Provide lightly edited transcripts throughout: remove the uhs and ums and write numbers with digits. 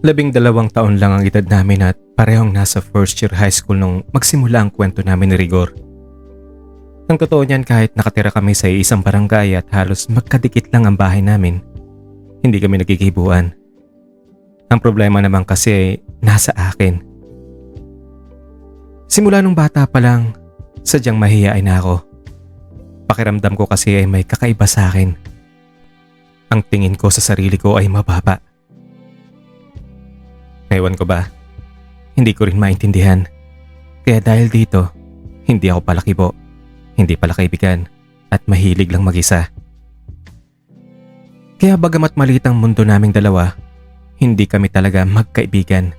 12 taon lang ang edad namin at parehong nasa first year high school nung magsimula ang kwento namin ni Rigor. Ang totoo niyan, kahit nakatira kami sa isang barangay at halos magkadikit lang ang bahay namin, hindi kami nagkikibuan. Ang problema naman kasi ay nasa akin. Simula nung bata pa lang, sadyang mahiyain na ako. Pakiramdam ko kasi ay may kakaiba sa akin. Ang tingin ko sa sarili ko ay mababa. Ewan ko ba, hindi ko rin maintindihan. Kaya dahil dito, hindi ako palakibo, hindi pala kaibigan, at mahilig lang mag-isa. Kaya bagamat maliit ang mundo naming dalawa, hindi kami talaga magkaibigan.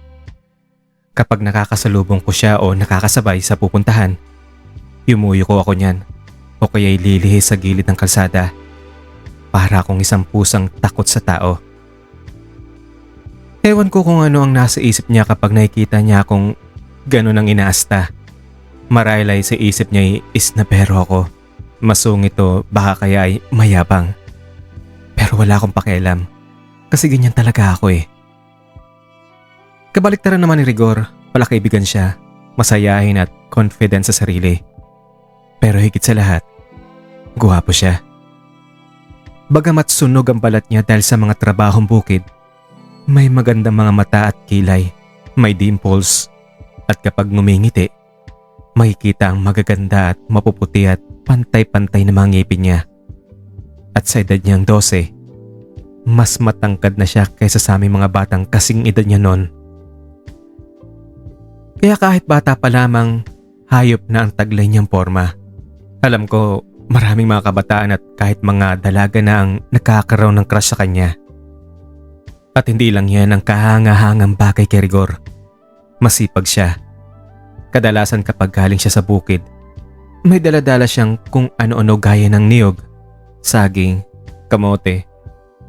Kapag nakakasalubong ko siya o nakakasabay sa pupuntahan, yumuyo ko ako niyan o kaya'y lilihis sa gilid ng kalsada para akong isang pusang takot sa tao. Ewan ko kung ano ang nasa isip niya kapag nakikita niya akong ganun ang inaasta. Marahil ay sa isip niya ay isnabero ako. Masungit o baka kaya ay mayabang. Pero wala akong pakialam kasi ganyan talaga ako eh. Kabaliktaran naman ni Rigor, palakaibigan siya, masayahin at confident sa sarili. Pero higit sa lahat, guwapo siya. Bagamat sunog ang balat niya dahil sa mga trabahong bukid, may magandang mga mata at kilay, may dimples, at kapag ngumingiti, makikita ang magaganda at mapuputi at pantay-pantay na mga ngipin niya. At sa edad niyang 12, mas matangkad na siya kaysa sa aming mga batang kasing edad niya noon. Kaya kahit bata pa lamang, hayop na ang taglay niyang porma. Alam ko, maraming mga kabataan at kahit mga dalaga na ang nakakaroon ng crush sa kanya. At hindi lang yan ang kahanga-hangang bagay kay Rigor. Masipag siya. Kadalasan kapag galing siya sa bukid, may daladala siyang kung ano-ano gaya ng niyog, saging, kamote,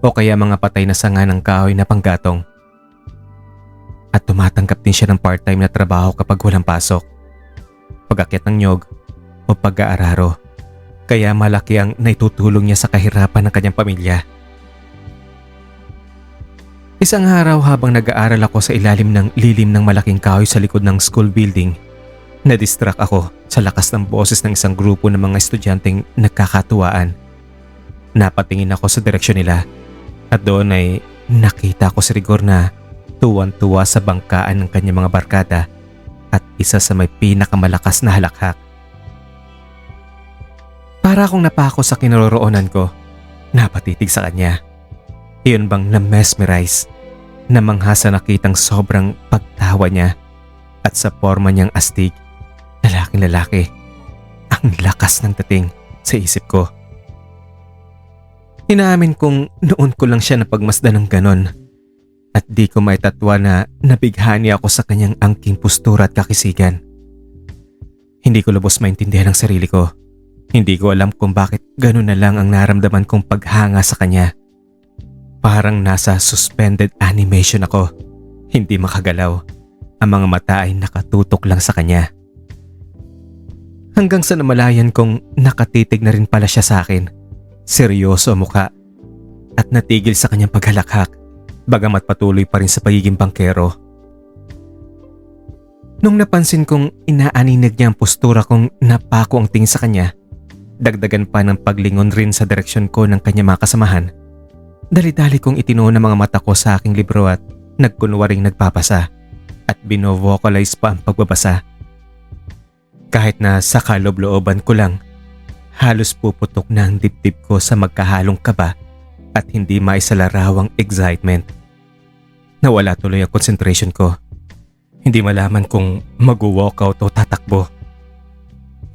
o kaya mga patay na sanga ng kahoy na panggatong. At tumatanggap din siya ng part-time na trabaho kapag walang pasok, pag-akyat ng niyog o pag-aararo. Kaya malaki ang naitutulong niya sa kahirapan ng kanyang pamilya. Isang araw habang nag-aaral ako sa ilalim ng lilim ng malaking kahoy sa likod ng school building, na-distract ako sa lakas ng boses ng isang grupo ng mga estudyanteng nagkakatuwaan. Napatingin ako sa direksyon nila at doon ay nakita ko si Rigor na tuwan-tuwa sa bangkaan ng kanyang mga barkada at isa sa may pinakamalakas na halakhak. Para akong napako sa kinaroroonan ko, napatitig sa kanya. Iyon bang na-mesmerize, namangha sa nakitang sobrang pagtawa niya at sa forma niyang astig, lalaking lalaki. Ang lakas ng dating sa isip ko. Inaamin kong noon ko lang siya napagmasdan ng ganon at di ko maitatwa na nabighani ako sa kanyang angking postura at kakisigan. Hindi ko lubos maintindihan ang sarili ko. Hindi ko alam kung bakit ganon na lang ang naramdaman kong paghanga sa kanya. Parang nasa suspended animation ako, hindi makagalaw. Ang mga mata ay nakatutok lang sa kanya. Hanggang sa namalayan kong nakatitig na rin pala siya sa akin. Seryoso ang mukha at natigil sa kanyang paghalakhak, bagamat patuloy pa rin sa pagiging bangkero. Nung napansin kong inaaninag niya ang postura kong napako ang tingin sa kanya, dagdagan pa ng paglingon rin sa direksyon ko ng kanyang mga kasamahan. Dali-dali kong itinuon ang mga mata ko sa aking libro at nagkunwaring nagpapasa at bino-vocalize pa ang pagbabasa. Kahit na sa kaloob-looban ko lang, halos puputok na ang dibdib ko sa magkahalong kaba at hindi maisalarawang excitement. Nawala tuloy ang concentration ko. Hindi malaman kung mag-walkout o tatakbo.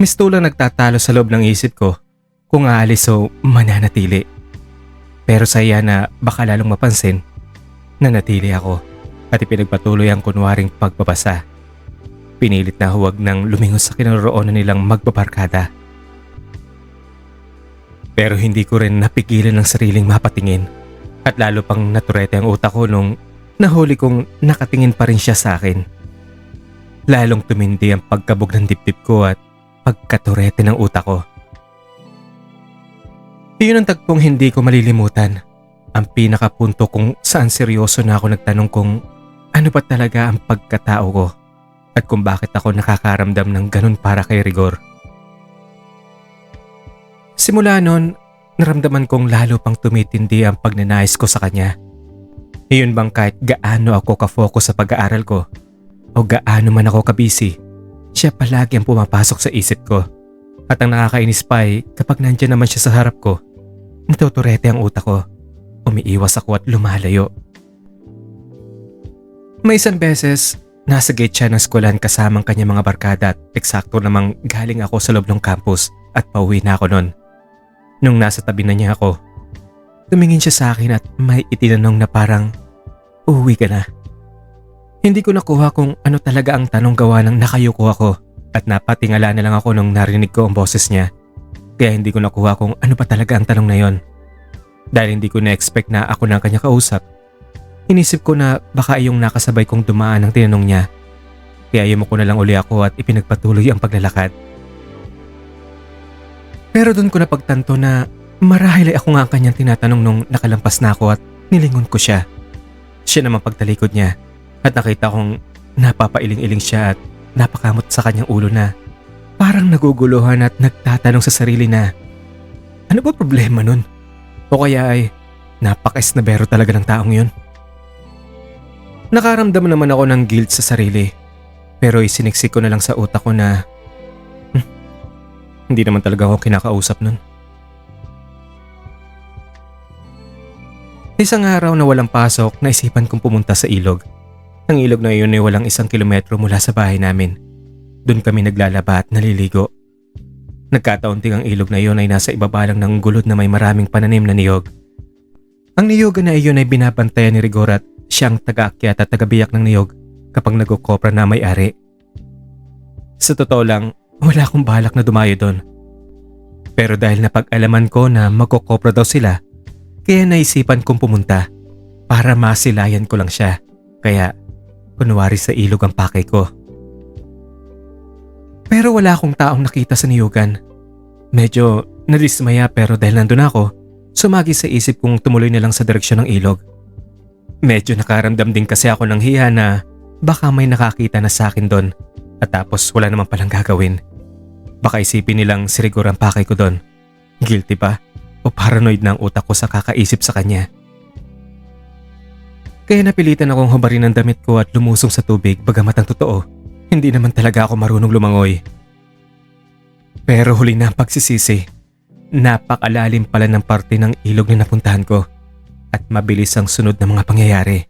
Mistulang nagtatalo sa loob ng isip ko kung aalis o mananatili. Pero sa iya na baka lalong mapansin, nanatili ako at ipinagpatuloy ang kunwaring pagbabasa. Pinilit na huwag nang lumingon sa kinaroroonan nilang magbabarkada. Pero hindi ko rin napigilan ng sariling mapatingin at lalo pang naturete ang utak ko nung nahuli kong nakatingin pa rin siya sa akin. Lalong tumindi ang pagkabog ng dibdib ko at pagkaturete ng utak ko. Iyon ang tagpong hindi ko malilimutan. Ang pinakapunto kung saan seryoso na ako nagtanong kung ano ba talaga ang pagkatao ko at kung bakit ako nakakaramdam ng ganun para kay Rigor. Simula noon, naramdaman kong lalo pang tumitindi ang pagnanais ko sa kanya. Iyon bang kahit gaano ako ka-focus sa pag-aaral ko o gaano man ako kabisi, siya palagi ang pumapasok sa isip ko. At ang nakakainis pa ay kapag nandyan naman siya sa harap ko, natuturete ang utak ko. Umiiwas ako at lumalayo. May isang beses, nasa gate siya ng eskwelahan kasamang kanyang mga barkada at eksakto namang galing ako sa loob ng campus at pauwi na ako noon. Nung nasa tabi na niya ako, tumingin siya sa akin at may itinanong na parang, "Uuwi ka na?" Hindi ko nakuha kung ano talaga ang tanong gawa ng nakayuko ako at napatingala na lang ako nung narinig ko ang boses niya. Kaya hindi ko nakuha kung ano pa talaga ang tanong na yon. Dahil hindi ko na-expect na ako na ang kanya kausap, inisip ko na baka yung nakasabay kong dumaan ang tinanong niya. Kaya yumuko na lang uli ako at ipinagpatuloy ang paglalakad. Pero doon ko napagtanto na marahil ay ako nga ang kanyang tinatanong nung nakalampas na ako at nilingon ko siya. Siya naman pagtalikod niya at nakita kong napapailing-iling siya at napakamot sa kanyang ulo na parang naguguluhan at nagtatanong sa sarili na ano ba problema nun? O kaya ay napaka-esnabero talaga ng taong yun. Nakaramdam naman ako ng guilt sa sarili pero isiniksik ko na lang sa utak ko na hindi naman talaga ako kinakausap nun. Isang araw na walang pasok, naisipan kong pumunta sa ilog. Ang ilog na iyon ay walang 1 kilometro mula sa bahay namin. Doon kami naglalaba at naliligo. Nagkataon ting ang ilog na iyon ay nasa ibaba lang ng gulod na may maraming pananim na niyog. Ang niyogan na iyon ay binabantayan ni Rigor at siyang taga-akyat at taga-biyak ng niyog kapag nagkukopra na may-ari. Sa totoo lang, wala akong balak na dumayo doon. Pero dahil napag-alaman ko na magkukopra daw sila, kaya naisipan kong pumunta para masilayan ko lang siya. Kaya kunwari sa ilog ang pakay ko. Pero wala akong taong nakita sa niyugan. Medyo nadismaya pero dahil nandun ako, sumagi sa isip kong tumuloy na lang sa direksyon ng ilog. Medyo nakaramdam din kasi ako ng hiya na baka may nakakita na sa akin doon at tapos wala naman palang gagawin. Baka isipin nilang si Rigor ang pakay ko doon. Guilty ba? O paranoid na ang utak ko sa kakaisip sa kanya? Kaya napilitan akong hubarin ang damit ko at lumusong sa tubig bagamat ang totoo. Hindi naman talaga ako marunong lumangoy. Pero huli na ang pagsisisi. Napakalalim pala ng parte ng ilog na napuntahan ko at mabilis ang sunod na mga pangyayari.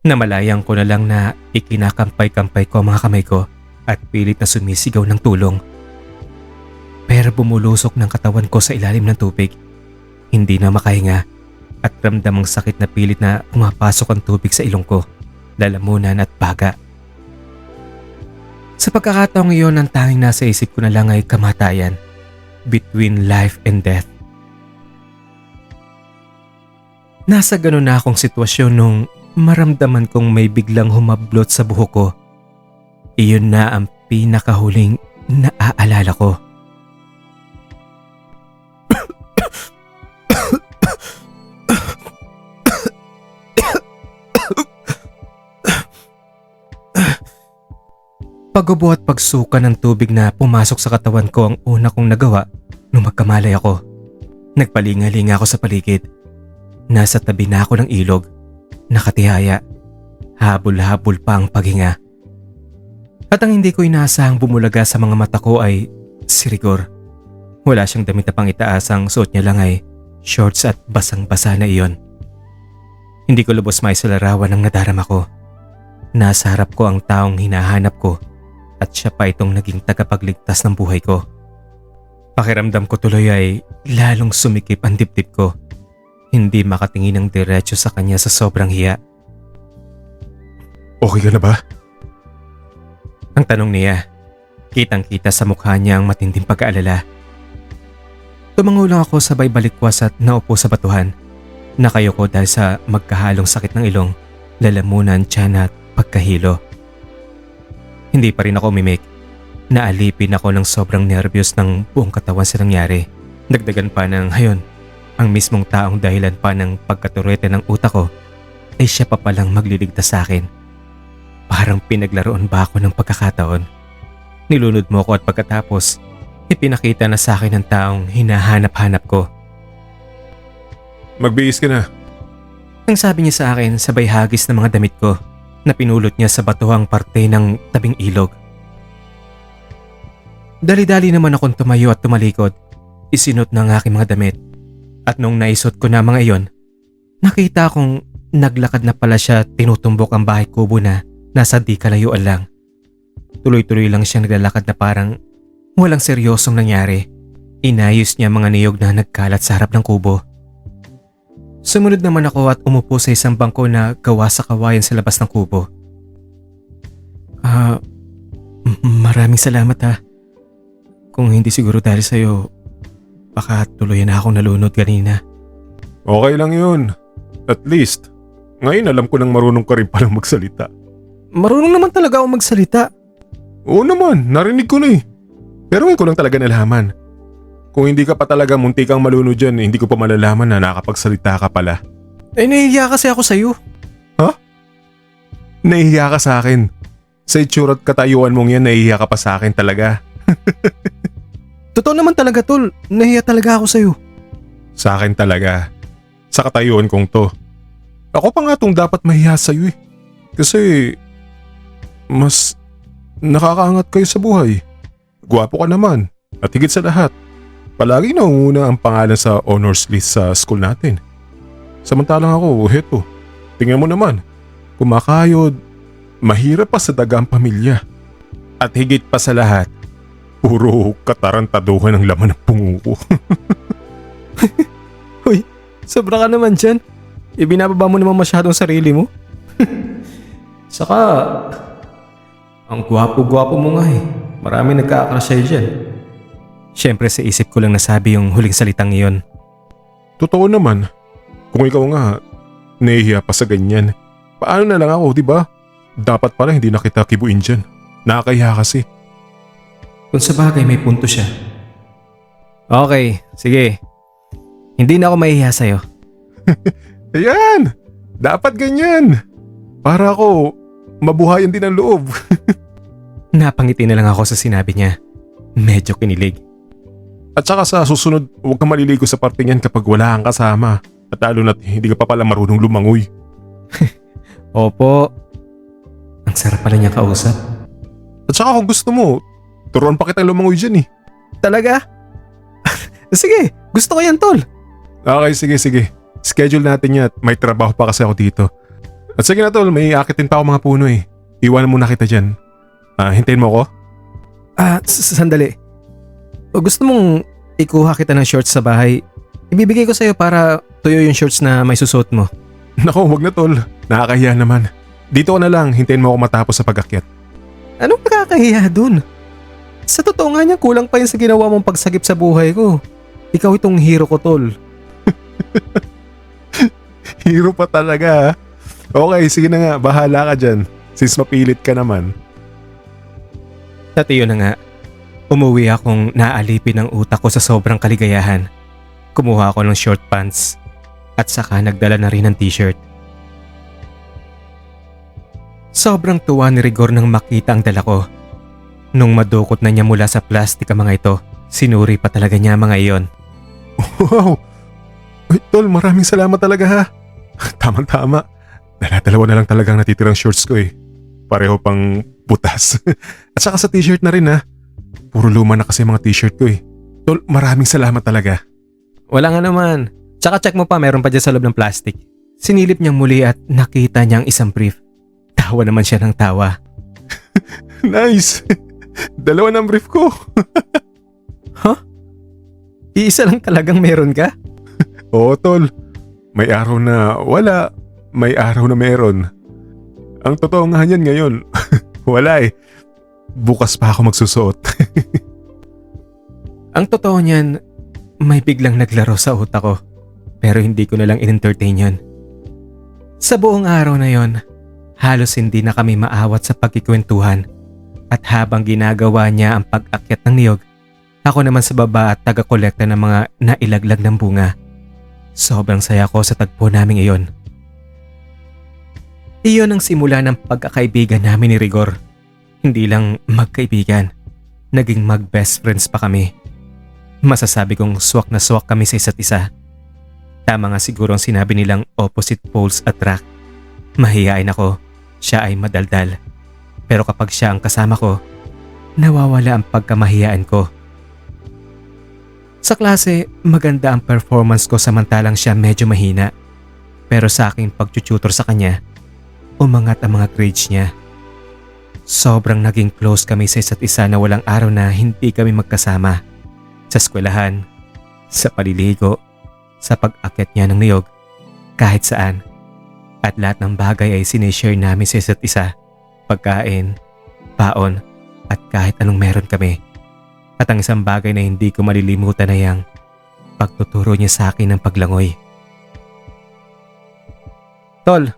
Namalayang ko na lang na ikinakampay-kampay ko ang mga kamay ko at pilit na sumisigaw ng tulong. Pero bumulusok ng katawan ko sa ilalim ng tubig. Hindi na makahinga at ramdam ang sakit na pilit na pumapasok ang tubig sa ilong ko, lalamunan at baga. Sa pagkakataong iyon, ang tanging nasa isip ko na lang ay kamatayan, between life and death. Nasa ganun na akong sitwasyon nung maramdaman kong may biglang humablot sa buhok ko. Iyon na ang pinakahuling naaalala ko. Pagubo at pagsuka ng tubig na pumasok sa katawan ko ang una kong nagawa nung magkamalay ako. Nagpalinga-linga ako sa paligid. Nasa tabi na ako ng ilog. Nakatihaya. Habol-habol pa ang paghinga. At ang hindi ko inaasahang bumulaga sa mga mata ko ay si Rigor. Wala siyang damit na pang itaas, ang suot niya lang ay shorts at basang-basa na iyon. Hindi ko lubos maisalarawan ang nadarama ko. Nasa harap ko ang taong hinahanap ko. At siya pa itong naging tagapagligtas ng buhay ko. Pakiramdam ko tuloy ay lalong sumikip ang dibdib ko. Hindi makatingin ng diretso sa kanya sa sobrang hiya. Okay ka na ba? Ang tanong niya, kitang-kita sa mukha niya ang matinding pag-aalala. Tumango lang ako sabay balikwas at naupo sa batuhan. Nakayoko dahil sa magkahalong sakit ng ilong, lalamunan, tiyan at pagkahilo. Hindi pa rin ako umimik. Naalipin ako ng sobrang nervyos ng buong katawan sa nangyari. Dagdagan pa ng hayon, ang mismong taong dahilan pa ng pagkaturete ng utak ko ay siya pa palang magliligtas sa akin. Parang pinaglaruan ba ako ng pagkakataon? Nilunod mo ko at pagkatapos, ipinakita na sa akin ng taong hinahanap-hanap ko. Magbihis ka na. Ang sabi niya sa akin sabay hagis ng mga damit ko na pinulot niya sa batuhang parte ng tabing ilog. Dali-dali naman akong tumayo at tumalikod. Isinot ng aking mga damit. At nung naisot ko na mga iyon, nakita kong naglakad na pala siya tinutumbok ang bahay kubo na nasa di kalayuan lang. Tuloy-tuloy lang siyang naglalakad na parang walang seryosong nangyari. Inayos niya mga niyog na nagkalat sa harap ng kubo. Sumunod naman ako at umupo sa isang bangko na gawa sa kawayan sa labas ng kubo. Maraming salamat ha. Kung hindi siguro dahil sa'yo, baka tuloy na akong nalunod kanina. Okay lang yun. At least, ngayon alam ko nang marunong ka rin palang magsalita. Marunong naman talaga ako magsalita. Oo naman, narinig ko na eh. Pero ngayon ko lang talaga nalaman. Kung hindi ka pa talaga munti kang malunod dyan, hindi ko pa malalaman na nakapagsalita ka pala. Nahihiya kasi ako sa'yo. Ha? Nahihiya ka sa akin. Sa itsura at katayuan mong yan, nahihiya ka pa sa akin talaga. Totoo naman talaga tol, nahiya talaga ako sa'yo. Sa akin talaga. Sa katayuan kong to. Ako pa nga tong dapat mahiya sa'yo eh. Kasi mas nakakaangat kayo sa buhay. Gwapo ka naman. At higit sa lahat, palagi naunguna ang pangalan sa honors list sa school natin. Samantalang ako, heto. Tingnan mo naman, kumakayod, mahirap pa sa dagang pamilya. At higit pa sa lahat, puro katarantaduhan ang laman ng pungo ko. Hoy, sobra ka naman dyan. Ibinababa mo naman masyadong sarili mo. Saka, ang gwapo-gwapo mo nga eh. Marami nagka-crush sa'yo dyan. Siyempre sa isip ko lang nasabi yung huling salitang iyon. Totoo naman, kung ikaw nga, nahihiya pa sa ganyan. Paano na lang ako, di ba? Dapat pala hindi na kita kibuin dyan. Nakakahiya kasi. Kung sa bagay may punto siya. Okay, sige. Hindi na ako mahihiya sa'yo. Ayan! Dapat ganyan! Para ako, mabuhayan din ang loob. Napangiti na lang ako sa sinabi niya. Medyo kinilig. At saka sa susunod, huwag kang maliligo sa parte niyan kapag wala kang kasama. At lalo na't hindi ka pa pala marunong lumangoy. Opo. Ang sarap pala niya kausap. At saka kung gusto mo, turuan pa kitang lumangoy dyan eh. Talaga? Sige, gusto ko yan tol. Okay, sige. Schedule natin yan at may trabaho pa kasi ako dito. At sige na tol, may akitin pa ako mga puno eh. Iwanan muna kita dyan. Hintayin mo ako? Sandali. O gusto mong ikuha kita ng shorts sa bahay? Ibibigay ko sa'yo para tuyo yung shorts na may susuot mo. Nako, wag na tol. Nakakahiya naman. Dito ko na lang, hintayin mo ako matapos sa pag-akyat. Anong nakakahiya dun? Sa totoo nga niya, kulang pa yun sa ginawa mong pagsagip sa buhay ko. Ikaw itong hero ko tol. Hero pa talaga ha? Okay, sige na nga, bahala ka dyan. Since mapilit ka naman. At iyon na nga, umuwi akong naalipin ng utak ko sa sobrang kaligayahan. Kumuha ako ng short pants at saka nagdala na rin ng t-shirt. Sobrang tuwa ni Rigor nang makita ang dala ko. Nung madukot na niya mula sa plastik ang mga ito, sinuri pa talaga niya ang mga iyon. Wow! Uy, tol, maraming salamat talaga ha. Tamang-tama. Dala-dalawa na lang talagang natitirang shorts ko eh. Pareho pang butas. At saka sa t-shirt na rin ha. Puro luma na kasi mga t-shirt ko eh. Tol, maraming salamat talaga. Wala nga naman. Tsaka check mo pa, meron pa dyan sa loob ng plastic. Sinilip niyang muli at nakita niyang isang brief. Tawa naman siya ng tawa. Nice! Dalawa ng brief ko. Huh? Iisa lang talagang meron ka? Oo tol. May araw na wala. May araw na meron. Ang totoo nga yan ngayon. Wala eh. Bukas pa ako magsusuot. Ang totoo niyan, may biglang naglaro sa utak ko. Pero hindi ko na lang in-entertain yun. Sa buong araw na yon, halos hindi na kami maawat sa pagkikwentuhan. At habang ginagawa niya ang pag-akyat ng niyog, ako naman sa baba at taga-kolekta ng mga nailaglag ng bunga. Sobrang saya ko sa tagpo naming iyon. Iyon ang simula ng pagkakaibigan namin ni Rigor. Hindi lang magkaibigan, naging mag-best friends pa kami. Masasabi kong swak na swak kami sa isa't isa. Tama nga siguro ang sinabi nilang opposite poles attract. Mahihain ako, siya ay madaldal. Pero kapag siya ang kasama ko, nawawala ang pagkamahiyaan ko. Sa klase, maganda ang performance ko samantalang siya medyo mahina. Pero sa aking pagtututor sa kanya, umangat ang mga grades niya. Sobrang naging close kami sa isa't isa na walang araw na hindi kami magkasama. Sa eskwelahan, sa paliligo, sa pag-akyat niya ng niyog, kahit saan. At lahat ng bagay ay sinishare namin sa isa't isa. Pagkain, baon, at kahit anong meron kami. At ang isang bagay na hindi ko malilimutan ay ang pagtuturo niya sa akin ng paglangoy. Tol,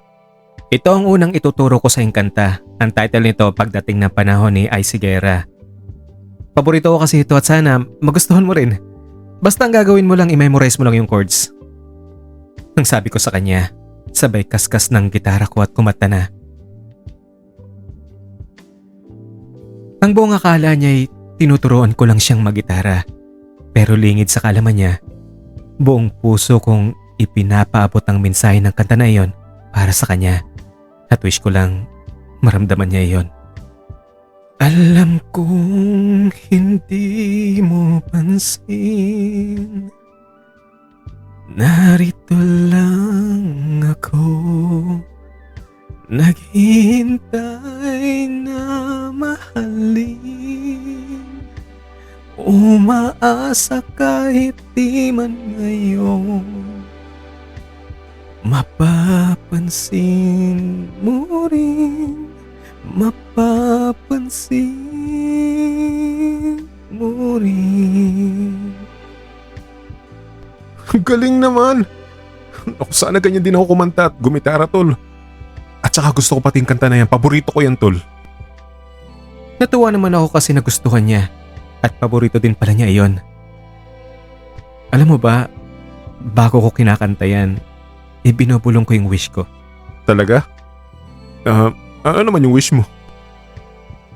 ito ang unang ituturo ko sa Engkanta. Ang title nito Pagdating ng Panahon ni Ice Higuera. Paborito ko kasi ito at sana magustuhan mo rin. Basta ang gagawin mo lang i-memorize mo lang yung chords. Ang sabi ko sa kanya, sabay kaskas ng gitara ko at kumanta na. Ang buong akala niya ay tinuturoan ko lang siyang magitara. Pero lingid sa kalaman niya, buong puso kong ipinapaabot ang mensahe ng kanta na iyon para sa kanya. At wish ko lang maramdaman niya iyon. Alam kong hindi mo pansin, narito lang ako, naghihintay na mahalin. Umaasa kahit di man ngayon, mapapansin mo rin, mapapansin mo rin. Galing naman! Ako, sana ganyan din ako kumanta at gumitara, tol. At saka gusto ko pati yung kanta na yan. Paborito ko yan, tol. Natuwa naman ako kasi nagustuhan niya at paborito din pala niya iyon. Alam mo ba, bago ko kinakanta yan, ibinubulong ko yung wish ko. Talaga? Ano naman yung wish mo?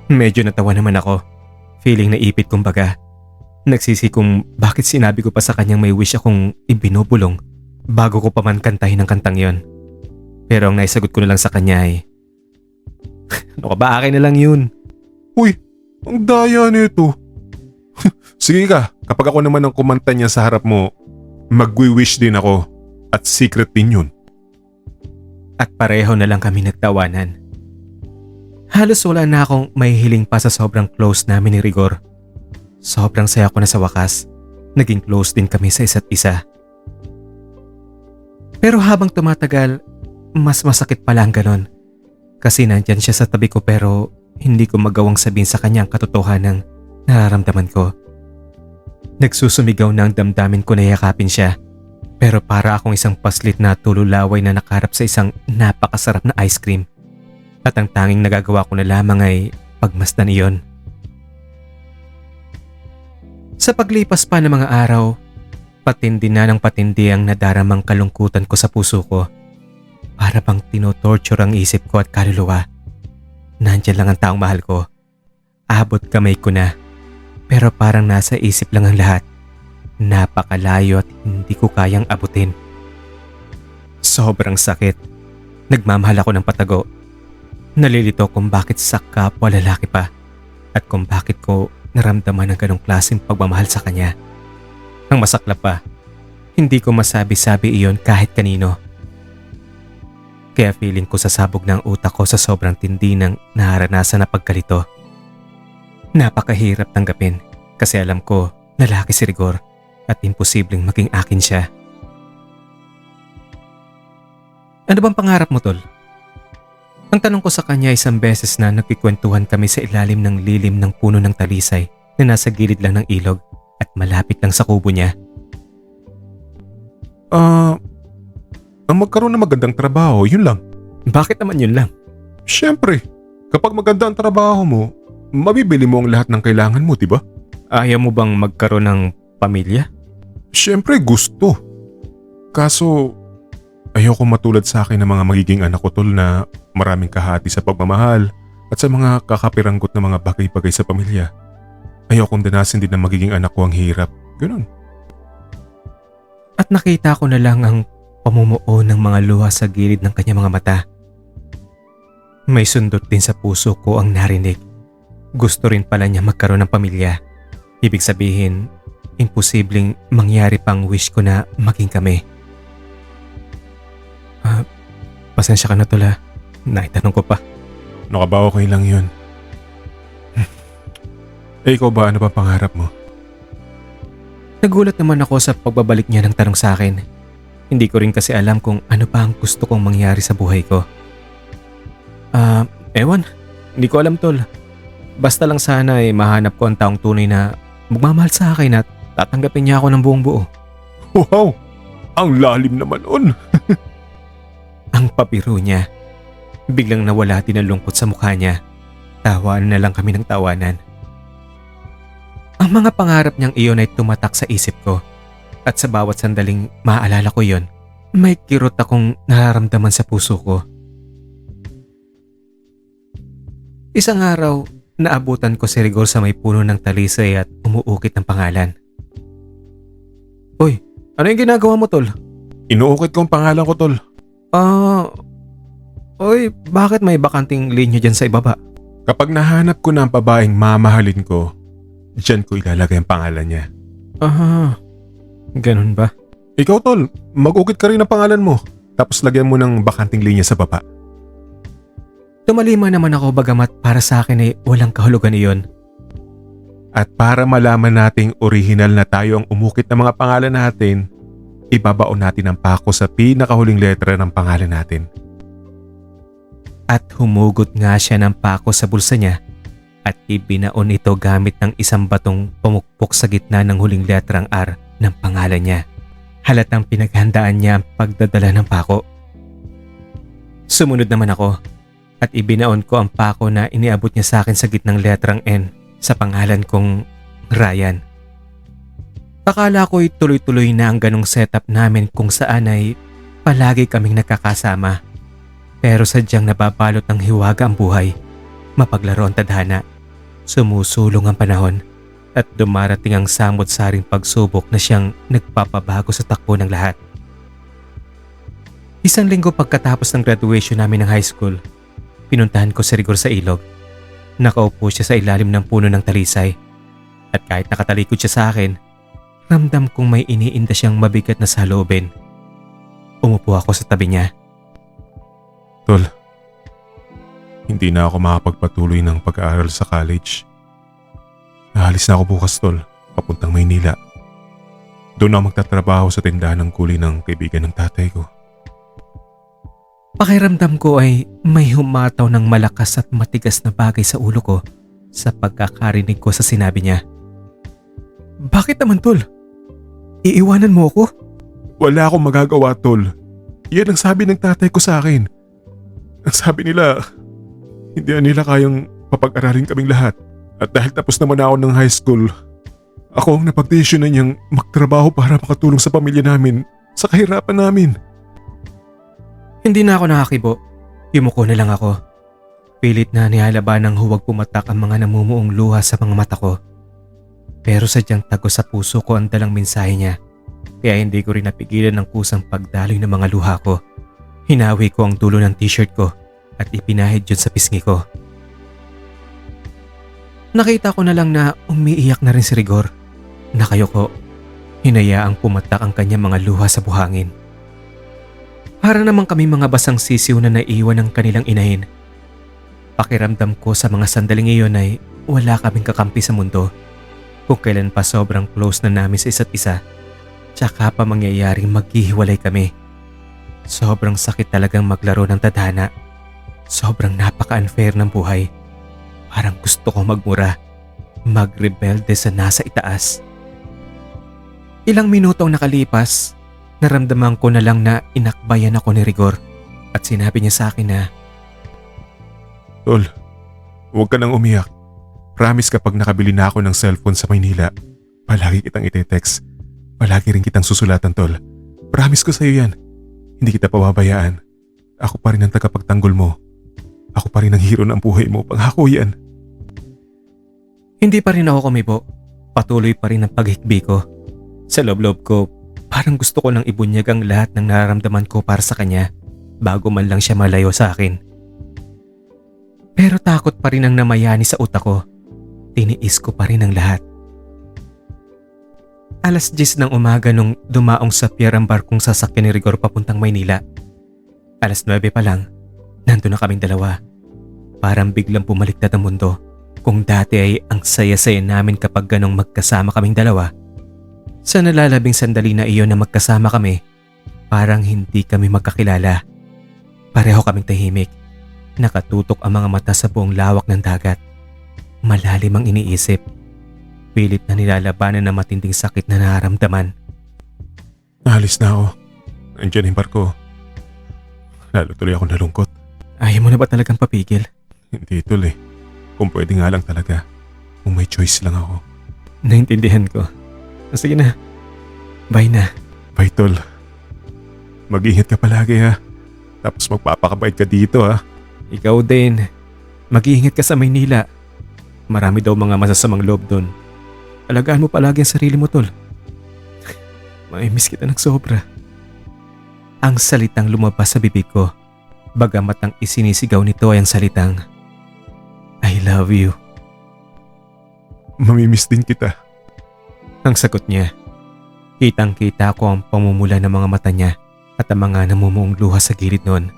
Medyo natawa naman ako. Feeling naipit kumbaga. Nagsisi kung bakit sinabi ko pa sa kanyang may wish akong ibinubulong bago ko pa man kantahin ang kantang yon. Pero ang naisagot ko na lang sa kanya ay, ano ka ba, akin na lang yun. Uy, ang daya nito. Sige ka, kapag ako naman ang kumanta niya sa harap mo, magwi-wish din ako at secret din yun. At pareho na lang kami nagtawanan. Halos wala na akong mahihiling pa sa sobrang close namin ni Rigor. Sobrang saya ko na sa wakas. Naging close din kami sa isa't isa. Pero habang tumatagal, mas masakit pala ang ganon. Kasi nandyan siya sa tabi ko pero hindi ko magawang sabihin sa kanya ang katotohanan ng nararamdaman ko. Nagsusumigaw na ang damdamin ko na yakapin siya. Pero para akong isang paslit na tululaway na nakaharap sa isang napakasarap na ice cream. At ang tanging nagagawa ko na lamang ay pagmasdan iyon. Sa paglipas pa ng mga araw, patindi na ng patindi ang nadaramang kalungkutan ko sa puso ko. Para bang tinotorture ang isip ko at kaluluwa. Nandiyan lang ang taong mahal ko. Abot kamay ko na. Pero parang nasa isip lang ang lahat. Napakalayo at hindi ko kayang abutin. Sobrang sakit. Nagmamahal ako ng patago. Nalilito kung bakit sa kapwa lalaki pa. At kung bakit ko naramdaman ang ganong klaseng pagmamahal sa kanya. Ang masaklap pa, hindi ko masabi-sabi iyon kahit kanino. Kaya feeling ko sasabog na ang utak ko sa sobrang tindi ng naranasan na pagkalito. Napakahirap tanggapin kasi alam ko lalaki si Rigor at imposibleng maging akin siya. Ano bang pangarap mo, tol? Ang tanong ko sa kanya isang beses na nagkikwentuhan kami sa ilalim ng lilim ng puno ng talisay na nasa gilid lang ng ilog at malapit lang sa kubo niya. Ang magkaroon ng magandang trabaho, yun lang. Bakit naman yun lang? Siyempre, kapag maganda ang trabaho mo, mabibili mo ang lahat ng kailangan mo, diba? Ayaw mo bang magkaroon ng pamilya? Siyempre gusto. Kaso, ayoko matulad sa akin ng mga magiging anak ko, tol, na Maraming kahati sa pagmamahal at sa mga kakapiranggot na mga bagay-bagay sa pamilya. Ayokong danasin din na magiging anak ko ang hirap. Ganun. At nakita ko na lang ang pamumuo ng mga luha sa gilid ng kanyang mga mata. May sundot din sa puso ko ang narinig. Gusto rin pala niya magkaroon ng pamilya. Ibig sabihin, imposibleng mangyari pang wish ko na maging kami. Pasensya ka na tol ha. Naitanong ko pa. Nakabawa ko lang yun. Ikaw ba, ano ba pangarap mo? Nagulat naman ako sa pagbabalik niya ng tanong sa akin. Hindi ko rin kasi alam kung ano pa ang gusto kong mangyari sa buhay ko. Ewan. Hindi ko alam tol. Basta lang sana ay mahanap ko ang taong tunay na magmamahal sa akin at tatanggapin niya ako ng buong buo. Wow! Ang lalim naman on! Ang papiro niya. Biglang nawala din ang lungkot sa mukha niya. Tawanan na lang kami ng tawanan. Ang mga pangarap niyang iyon ay tumatak sa isip ko. At sa bawat sandaling maaalala ko yon, may kirot akong nararamdaman sa puso ko. Isang araw, naabutan ko si Rigor sa may puno ng talisay at umuukit ng pangalan. Uy, ano yung ginagawa mo tol? Inuukit ko ang pangalan ko, tol. Uy, bakit may bakanting linya dyan sa ibaba? Kapag nahanap ko na ang babaeng mamahalin ko, diyan ko ilalagay ang pangalan niya. Ganun ba? Ikaw, tol, mag-ukit ka rin ng pangalan mo, tapos lagyan mo ng bakanting linya sa baba. Tumalima naman ako bagamat para sa akin ay walang kahulugan iyon. At para malaman nating orihinal na tayo ang umukit ng mga pangalan natin, ibabaon natin ang pako sa pinakahuling letra ng pangalan natin. At humugot nga siya ng pako sa bulsa niya at ibinaon ito gamit ng isang batong pumukpok sa gitna ng huling letrang R ng pangalan niya. Halatang pinaghandaan niya ang pagdadala ng pako. Sumunod naman ako at ibinaon ko ang pako na iniabot niya sa akin sa gitnang letrang N sa pangalan kong Ryan. Akala ko'y tuloy-tuloy na ang ganong setup namin kung saan ay palagi kaming nakakasama. Pero sadyang nababalot ng hiwaga ang buhay, mapaglaro ang tadhana, sumusulong ang panahon at dumarating ang samot-saring pagsubok na siyang nagpapabago sa takbo ng lahat. Isang linggo pagkatapos ng graduation namin ng high school, pinuntahan ko si Rigor sa ilog. Nakaupo siya sa ilalim ng puno ng talisay at kahit nakatalikod siya sa akin, ramdam kong may iniinda siyang mabigat na saloobin. Umupo ako sa tabi niya. Tol, hindi na ako makapagpatuloy ng pag-aaral sa college. Naalis na ako bukas, tol, papuntang Maynila. Doon ako magtatrabaho sa tindahan ng gulay ng kaibigan ng tatay ko. Pakiramdam ko ay may humataw ng malakas at matigas na bagay sa ulo ko sa pagkakarinig ko sa sinabi niya. Bakit naman tol? Iiwanan mo ako? Wala akong magagawa, tol. Yan ang sabi ng tatay ko sa akin. Ang sabi nila, hindi na nila kayang papag-aralin kaming lahat. At dahil tapos naman ako ng high school, ako ang napag-desisyonan niyang magtrabaho para makatulong sa pamilya namin sa kahirapan namin. Hindi na ako nakakibo. Yumuko na lang ako. Pilit na nihalaban ng huwag pumatak ang mga namumuong luha sa mga mata ko. Pero sadyang tago sa puso ko ang dalang mensahe niya. Kaya hindi ko rin napigilan ng kusang pagdaloy ng mga luha ko. Hinawi ko ang dulo ng t-shirt ko at ipinahid yun sa pisngi ko. Nakita ko na lang na umiiyak na rin si Rigor. Nakayoko. Hinayaang pumatak ang kanyang mga luha sa buhangin. Para naman kami mga basang sisiw na naiwan ng kanilang inahin. Pakiramdam ko sa mga sandaling iyon ay wala kaming kakampi sa mundo. Kung kailan pa sobrang close na namin sa isa't isa, tsaka pa mangyayaring maghihiwalay kami. Sobrang sakit talagang maglaro ng tadhana. Sobrang napaka-unfair ng buhay. Parang gusto ko magmura, magrebelde sa nasa itaas. Ilang minutong nakalipas, naramdaman ko na lang na inakbayan ako ni Rigor at sinabi niya sa akin na, Tol, huwag ka nang umiyak. Promise kapag nakabili na ako ng cellphone sa Maynila, palagi kitang ite-text. Palagi rin kitang susulatan, tol. Promise ko sa'yo yan. Hindi kita pababayaan. Ako pa rin ang tagapagtanggol mo Ako pa rin ang hero ng buhay mo, pangako yan. Hindi pa rin ako kumibo. Patuloy pa rin ang paghikbi ko. Sa loob-loob ko, parang gusto ko nang ibunyag ang lahat ng nararamdaman ko para sa kanya bago man lang siya malayo sa akin. Pero takot pa rin ang namayani sa utak ko. Tiniis ko pa rin ang lahat. 10:00 ng umaga nung dumaong sa pier ang barkong sasakyan ni Rigor papuntang Maynila. 9:00 pa lang, nandun na kaming dalawa. Parang biglang bumaliktad ang mundo. Kung dati ay ang saya-saya namin kapag ganong magkasama kaming dalawa, sa nalalabing sandali na iyon na magkasama kami, parang hindi kami magkakilala. Pareho kaming tahimik. Nakatutok ang mga mata sa buong lawak ng dagat. Malalim ang iniisip. Pilit na nilalabanan ng matinding sakit na nararamdaman. Naalis na ako. Nandiyan yung barko. Lalo tuloy ako nalungkot. Ayaw mo na ba talagang papigil? Hindi tuloy. Kung pwede nga lang talaga. Kung may choice lang ako. Naintindihan ko. Sige na. Bye na. Bye tol. Mag-ingat ka palagi ha. Tapos magpapakabait ka dito ha. Ikaw din. Mag-iingat ka sa Maynila. Marami daw mga masasamang loob doon. Alagaan mo palagi ang sarili mo, tol. May-miss kita ng sobra. Ang salitang lumabas sa bibig ko, bagamat ang isinisigaw nito ay ang salitang, I love you. Mamimiss din kita. Ang sagot niya. Kitang-kita ko ang pamumula ng mga mata niya at ang mga namumuong luha sa gilid noon.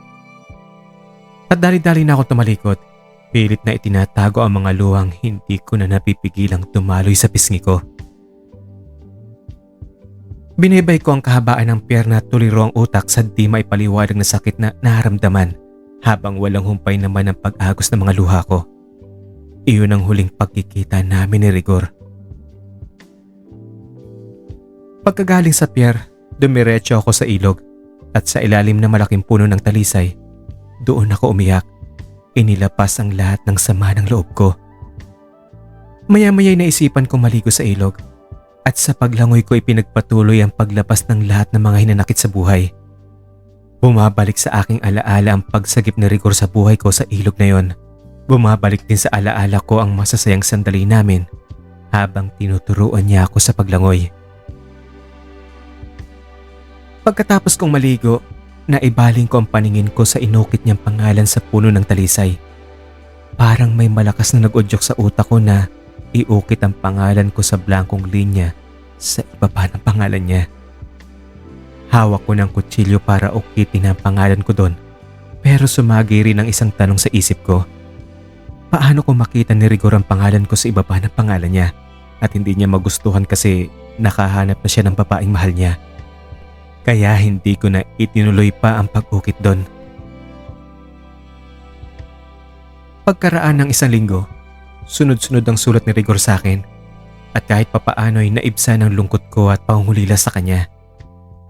At dali-dali na ako tumalikod. Pilit na itinatago ang mga luhang hindi ko na napipigilang tumaloy sa pisngi ko. Binibay ko ang kahabaan ng pier na tuliro ang utak sa di maipaliwanag na sakit na naharamdaman habang walang humpay naman ang pag-agos ng mga luha ko. Iyon ang huling pagkikita namin ni Rigor. Pagkagaling sa pier, dumiretso ako sa ilog at sa ilalim ng malaking puno ng talisay, doon ako umiyak. Inilapas ang lahat ng sama ng loob ko. Maya-maya'y naisipan kong maligo sa ilog at sa paglangoy ko ipinagpatuloy ang paglabas ng lahat ng mga hinanakit sa buhay. Bumabalik sa aking alaala ang pagsagip ni Rigor sa buhay ko sa ilog na yon. Bumabalik din sa alaala ko ang masasayang sandali namin habang tinuturuan niya ako sa paglangoy. Pagkatapos kong maligo, naibaling ko ang paningin ko sa inukit niyang pangalan sa puno ng talisay. Parang may malakas na nag-udyok sa utak ko na iukit ang pangalan ko sa blankong linya sa ibaba ng pangalan niya. Hawak ko ng kutsilyo para ukitin ang pangalan ko doon, pero sumagi rin ang isang tanong sa isip ko. Paano ko makita ni Rigor ang pangalan ko sa ibaba ng pangalan niya at hindi niya magustuhan kasi nakahanap na siya ng babaeng mahal niya? Kaya hindi ko na itinuloy pa ang pag-ukit doon. Pagkaraan ng 1 linggo, sunod-sunod ang sulat ni Rigor sa akin at kahit papaano'y naibsan ang lungkot ko at pangungulila sa kanya.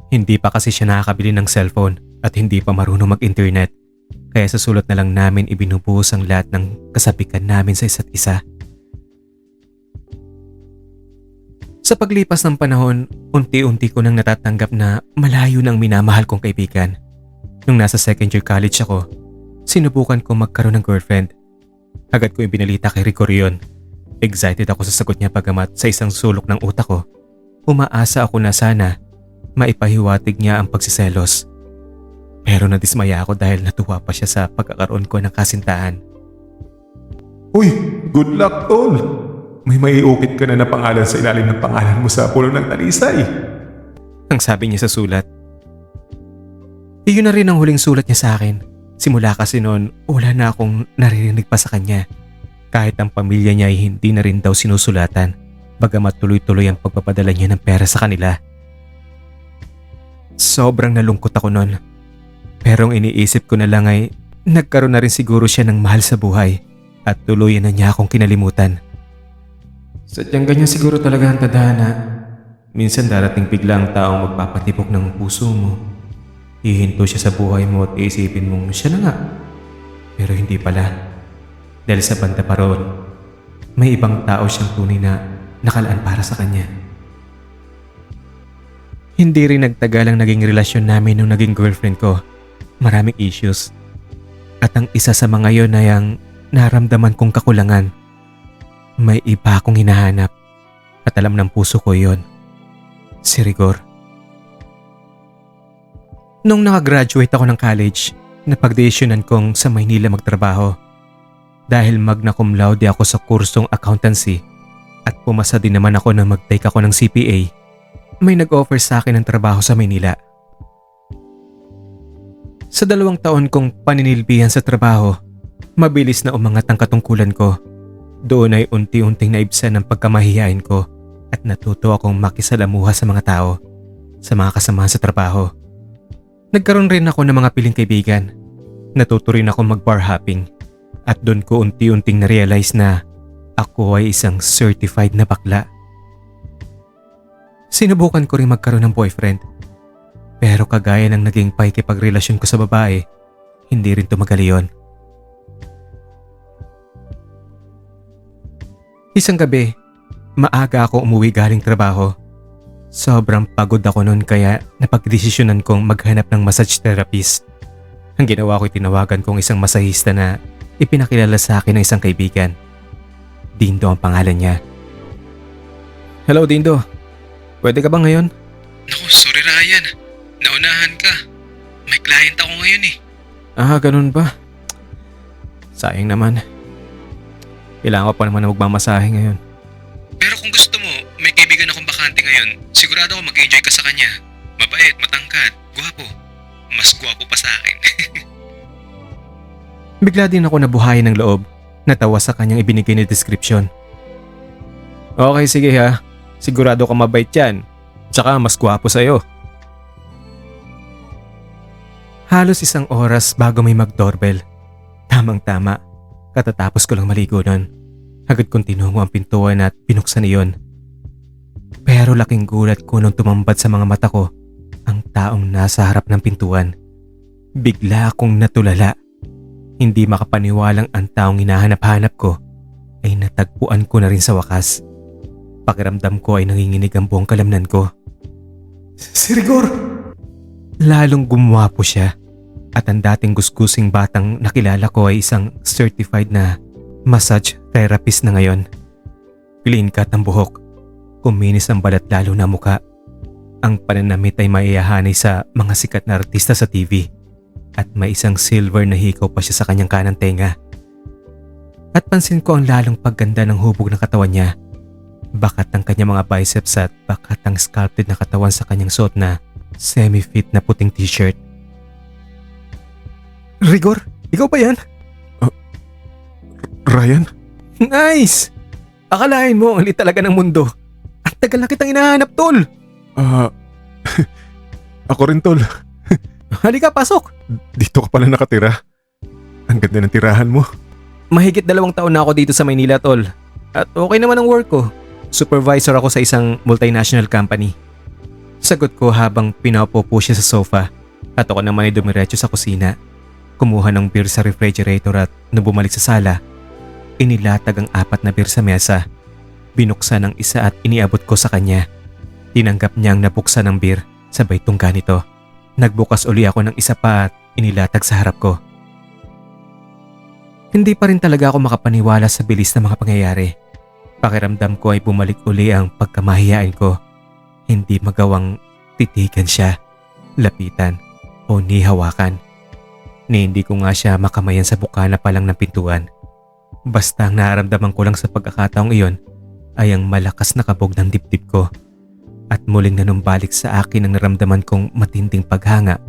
Hindi pa kasi siya nakakabili ng cellphone at hindi pa marunong mag-internet, kaya sa sulat na lang namin ibinubuhos ang lahat ng kasabikan namin sa isa't isa. Sa paglipas ng panahon, unti-unti ko nang natatanggap na malayo ng minamahal kong kaibigan. Nung nasa second year college ako, sinubukan ko magkaroon ng girlfriend. Agad ko ibinalita kay Rigor yun. Excited ako sa sagot niya pagamat sa isang sulok ng utak ko, umaasa ako na sana maipahiwatig niya ang pagsiselos. Pero nadismaya ako dahil natuwa pa siya sa pagkakaroon ko ng kasintahan. Uy, good luck tol! May maiukit ka na pangalan sa ilalim ng pangalan mo sa puno ng talisay. Ang sabi niya sa sulat. Iyon na rin ang huling sulat niya sa akin. Simula kasi noon, wala na akong naririnig pa sa kanya. Kahit ang pamilya niya ay hindi na rin daw sinusulatan, bagamat tuloy-tuloy ang pagpapadala niya ng pera sa kanila. Sobrang nalungkot ako noon. Pero ang iniisip ko na lang ay nagkaroon na rin siguro siya ng mahal sa buhay at tuluyan na niya akong kinalimutan. Sadyang ganyan siguro talaga ang tadhana. Minsan darating bigla ang taong magpapatibok ng puso mo. Hihinto siya sa buhay mo at iisipin mong siya na nga. Pero hindi pala. Dahil sa banda pa roon, may ibang tao siyang tunay na nakalaan para sa kanya. Hindi rin nagtagal ang naging relasyon namin nung naging girlfriend ko. Maraming issues. At ang isa sa mga yon ay ang naramdaman kong kakulangan. May iba akong hinahanap at alam ng puso ko yon. Si Rigor. Nung nakagraduate ako ng college, napagdesisyonan kong sa Maynila magtrabaho. Dahil magna cum laude ako sa kursong accountancy at pumasa din naman ako na mag-take ako ng CPA, may nag-offer sa akin ng trabaho sa Maynila. Sa 2 taon kong paninilbihan sa trabaho, mabilis na umangat ang katungkulan ko. Doon ay unti-unting naibsan ang pagkamahiyain ko at natuto akong makisalamuha sa mga tao, sa mga kasamahan sa trabaho. Nagkaroon rin ako ng mga piling kaibigan. Natuto rin ako mag-bar hopping at doon ko unti-unting na-realize na ako ay isang certified na bakla. Sinubukan ko rin magkaroon ng boyfriend. Pero kagaya ng naging pakikipagrelasyon ko sa babae, hindi rin tumagal yun. Isang gabi, maaga ako umuwi galing trabaho. Sobrang pagod ako noon kaya napagdesisyonan kong maghanap ng massage therapist. Ang ginawa ko ay tinawagan kong isang masahista na ipinakilala sa akin ng isang kaibigan. Dindo ang pangalan niya. Hello Dindo, pwede ka ba ngayon? Naku, sorry Ryan. Naunahan ka. May client ako ngayon eh. Ganun ba? Sayang naman. Kailangan ko pa naman na magmamasahe ngayon. Pero kung gusto mo, may kaibigan akong bakante ngayon. Sigurado ako mag-enjoy ka sa kanya. Mabait, matangkad, gwapo. Mas gwapo pa sa akin. Bigla din ako nabuhayan ng loob. Natawa sa kanyang ibinigay na description. Okay, sige ha. Sigurado ka mabait yan. Tsaka mas gwapo sa'yo. Halos 1 oras bago may mag-doorbell. Tamang-tama. Katatapos ko lang maligo nun. Agad kong tinungo ang pintuan at binuksan iyon. Pero laking gulat ko nung tumambad sa mga mata ko ang taong nasa harap ng pintuan. Bigla akong natulala. Hindi makapaniwalang ang taong hinahanap-hanap ko ay natagpuan ko na rin sa wakas. Pakiramdam ko ay nanginginig ang buong kalamnan ko. Si Rigor! Lalong gumwapo siya at ang dating gusgusing batang nakilala ko ay isang certified na massage therapist na ngayon. Clean cut ang buhok, kuminis ang balat lalo na muka. Ang pananamit ay maiyahanay sa mga sikat na artista sa TV at may isang silver na hikaw pa siya sa kanyang kanang tenga. At pansin ko ang lalong pagganda ng hubog ng katawan niya. Bakat ang kanyang mga biceps at bakat ang sculpted na katawan sa kanyang suot na semi-fit na puting t-shirt. Rigor, ikaw ba yan? Ryan? Nice! Akalain mo ang lit talaga ng mundo. Ang tagal na kitang hinahanap, tol. Ako rin tol. Halika, pasok. Dito ka pala nakatira. Ang ganda ng tirahan mo. Mahigit 2 taon na ako dito sa Maynila, tol. At okay naman ang work ko. Supervisor ako sa isang multinational company. Sagot ko habang pinaupo siya sa sofa at ako naman ay dumiretso sa kusina. Kumuha ng beer sa refrigerator at nung bumalik sa sala, inilatag ang 4 na beer sa mesa. Binuksan ang isa at iniabot ko sa kanya. Tinanggap niyang nabuksan ang beer, sabay tungga nito. Nagbukas uli ako ng isa pa at inilatag sa harap ko. Hindi pa rin talaga ako makapaniwala sa bilis ng mga pangyayari. Pakiramdam ko ay bumalik uli ang pagkamahiyain ko. Hindi magawang titigan siya, lapitan o nihawakan. Ni hindi ko nga siya makamayan sa bukana pa lang ng pintuan. Basta ang nararamdaman ko lang sa pagkakataong iyon ay ang malakas na kabog ng dibdib ko. At muling nanumbalik sa akin ang naramdaman kong matinding paghanga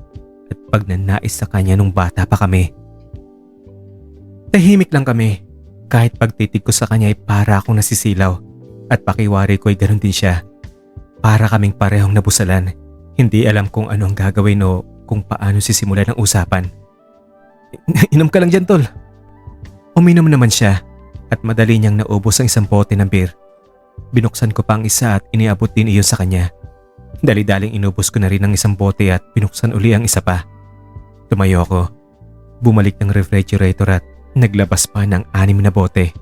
at pagnanais sa kanya nung bata pa kami. Tahimik lang kami. Kahit pagtitig ko sa kanya ay para akong nasisilaw at pakiwari ko ay ganun din siya. Para kaming parehong nabusalan. Hindi alam kung ano ang gagawin o kung paano sisimulan ang usapan. Inom ka lang dyan, tol. Uminom naman siya at madali niyang naubos ang isang bote ng beer. Binuksan ko pa ang isa at iniabot din iyon sa kanya. Dali-daling inubos ko na rin ang isang bote at binuksan uli ang isa pa. Tumayo ako. Bumalik ng refrigerator at naglabas pa ng 6 na bote.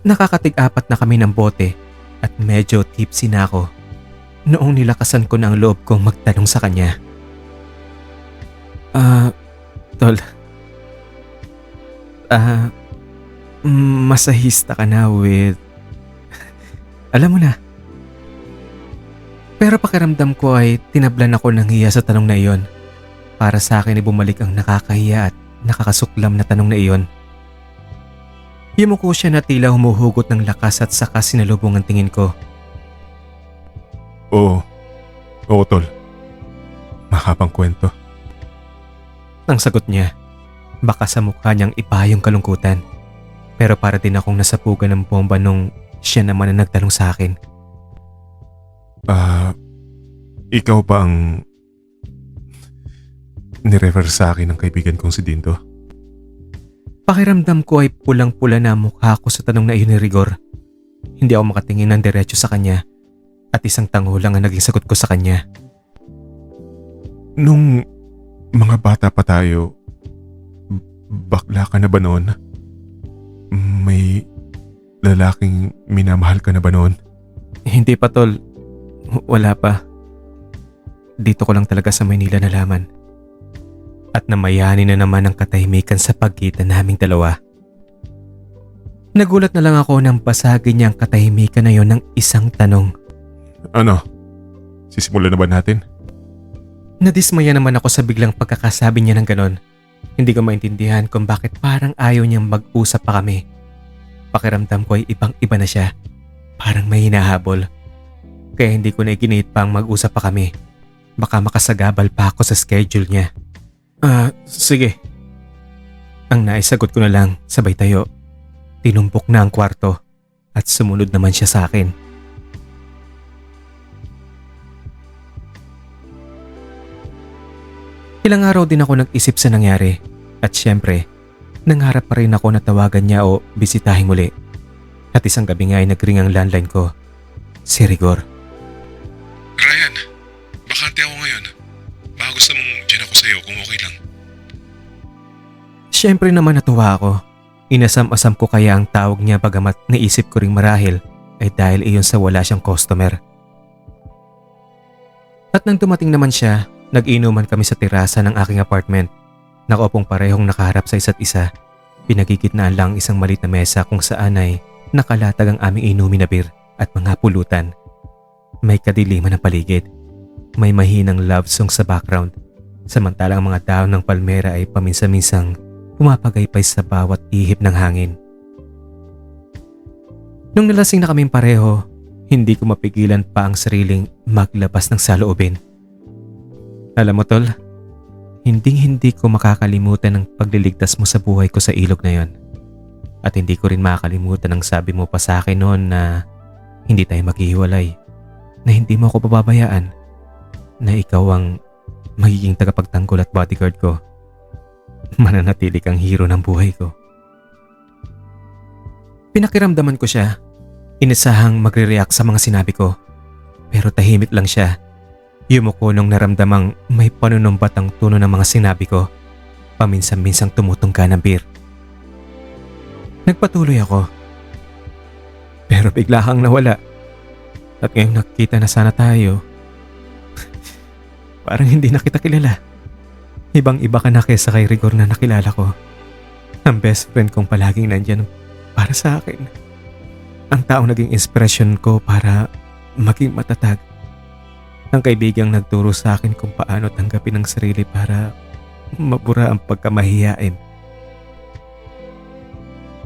Nakakatig-4 na kami ng bote at medyo tipsy na ako noong nilakasan ko na ang loob kong magtanong sa kanya. Tol, ah, masahista ka na with... Alam mo na. Pero pakiramdam ko ay tinablan ako ng hiya sa tanong na iyon. Para sa akin ay bumalik ang nakakahiya at nakakasuklam na tanong na iyon. Yumuko siya na tila humuhugot ng lakas at saka sinalubong ang tingin ko. Oo. Oo, tol. Makapang kwento. Ang sagot niya, baka sa mukha niyang iba yung kalungkutan. Pero para din akong nasapugan ng bomba nung siya naman ang nagtanong sa akin. Ikaw ba ang nirefer sa akin ng kaibigan kong si Dinto? Pakiramdam ko ay pulang-pula na ang mukha ko sa tanong na iyon ni Rigor. Hindi ako makatingin ng diretso sa kanya at isang tango lang ang naging sagot ko sa kanya. Nung mga bata pa tayo, bakla ka na ba noon? May lalaking minamahal ka na ba noon? Hindi pa tol, wala pa. Dito ko lang talaga sa Maynila nalaman. At namayani na naman ang katahimikan sa pagitan naming dalawa. Nagulat na lang ako nang basagin niya ang katahimikan na yon ng isang tanong. Ano? Sisimulan na ba natin? Nadismaya naman ako sa biglang pagkakasabi niya ng ganon. Hindi ko maintindihan kung bakit parang ayaw niyang mag-usap pa kami. Pakiramdam ko ay ibang-iba na siya. Parang may hinahabol. Kaya hindi ko na iginit pang mag-usap pa kami. Baka makasagabal pa ako sa schedule niya. Sige. Ang naisagot ko na lang, sabay tayo. Tinumpok na ang kwarto at sumunod naman siya sa akin. Ilang araw din ako nag-isip sa nangyari at syempre, nangarap pa rin ako na tawagan niya o bisitahin muli. At isang gabi nga ay nagring ang landline ko. Si Rigor. Ryan, bakante ako ngayon. Baka gusto mong dyan ako sa'yo kung okay lang. Syempre naman natuwa ako. Inasam-asam ko kaya ang tawag niya bagamat naisip ko ring marahil ay dahil iyon sa wala siyang customer. At nang dumating naman siya, nag-inuman kami sa terasa ng aking apartment. Nakaupong parehong nakaharap sa isa't isa. Pinagigitnaan lang isang maliit na mesa kung saan ay nakalatag ang aming inumin na beer at mga pulutan. May kadiliman ng paligid. May mahinang love song sa background. Samantalang ang mga dahon ng palmera ay paminsan-minsang pumapagaypay sa bawat ihip ng hangin. Nung nalasing na kaming pareho, hindi ko mapigilan pa ang sariling maglabas ng saloobin. Alam mo tol, hindi ko makakalimutan ang pagliligtas mo sa buhay ko sa ilog na yon. At hindi ko rin makakalimutan ang sabi mo pa sa akin noon na hindi tayo maghihiwalay, na hindi mo ako pababayaan, na ikaw ang magiging tagapagtanggol at bodyguard ko. Mananatili kang hero ng buhay ko. Pinakiramdaman ko siya. Inasahang magre-react sa mga sinabi ko. Pero tahimik lang siya. Yumuko nung naramdamang may panunumbat ang tono ng mga sinabi ko. Paminsan-minsang tumutungka ng beer. Nagpatuloy ako. Pero bigla kang nawala. At ngayong nakita na sana tayo, parang hindi na kita kilala. Ibang-iba ka na kesa kay Rigor na nakilala ko. Ang best friend kong palaging nandyan para sa akin. Ang taong naging inspirasyon ko para maging matatag. Ang kaibigang nagturo sa akin kung paano tanggapin ang sarili para mabura ang pagkamahiyain.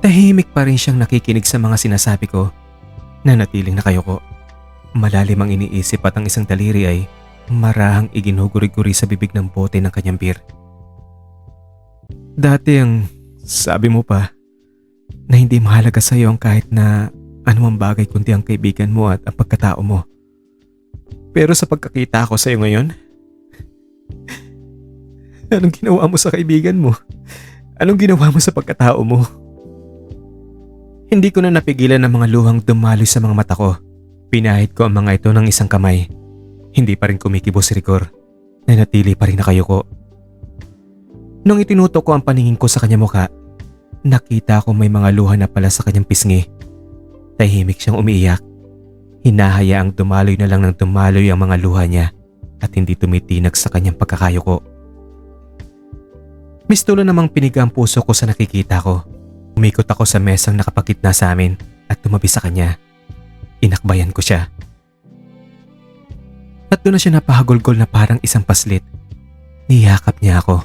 Tahimik pa rin siyang nakikinig sa mga sinasabi ko. Nanatiling nakayuko. Malalim ang iniisip at ang isang daliri ay marahang iginuguri-guri sa bibig ng bote ng kanyang beer. Dati ang sabi mo pa na hindi mahalaga sa iyo ang kahit na anumang bagay kundi ang kaibigan mo at ang pagkatao mo. Pero sa pagkakita ko sa iyo ngayon, anong ginawa mo sa kaibigan mo? Anong ginawa mo sa pagkatao mo? Hindi ko na napigilan ang mga luhang dumaloy sa mga mata ko. Pinahid ko ang mga ito ng isang kamay. Hindi pa rin kumikibo si Rigor. Nanatili pa rin nakayuko. Nung itinutok ko ang paningin ko sa kanyang muka, nakita ko may mga luha na pala sa kanyang pisngi. Tahimik siyang umiiyak. Hinahayaang dumaloy na lang ng dumaloy ang mga luha niya at hindi tumitinag sa kanyang pagkakayuko. Mistulo namang piniga ang puso ko sa nakikita ko. Umikot ako sa mesang nakapagitna sa amin at tumabi sa kanya. Inakbayan ko siya. At doon na siya napahagulgol na parang isang paslit. Niyakap niya ako.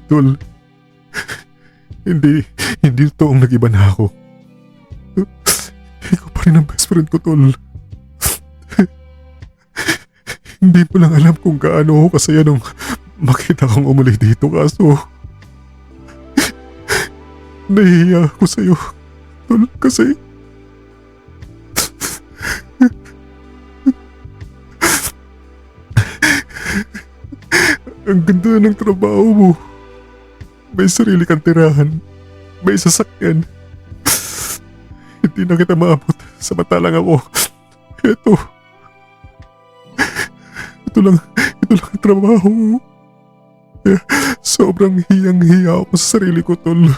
Tol, hindi toong nag-iba na ako. Ikaw pa rin ang best friend ko, Tol. Hindi mo lang alam kung gaano ako kasaya nung makita kang umuli dito, kaso nahihiya ako sa'yo, Tol, kasi ang ganda ng trabaho mo. May sarili kang tirahan. May sasakyan. Hindi na kita maabot. Samantalang ako. Ito lang ang trabaho mo. Kaya sobrang hiyang-hiya ako sa sarili ko, Tol.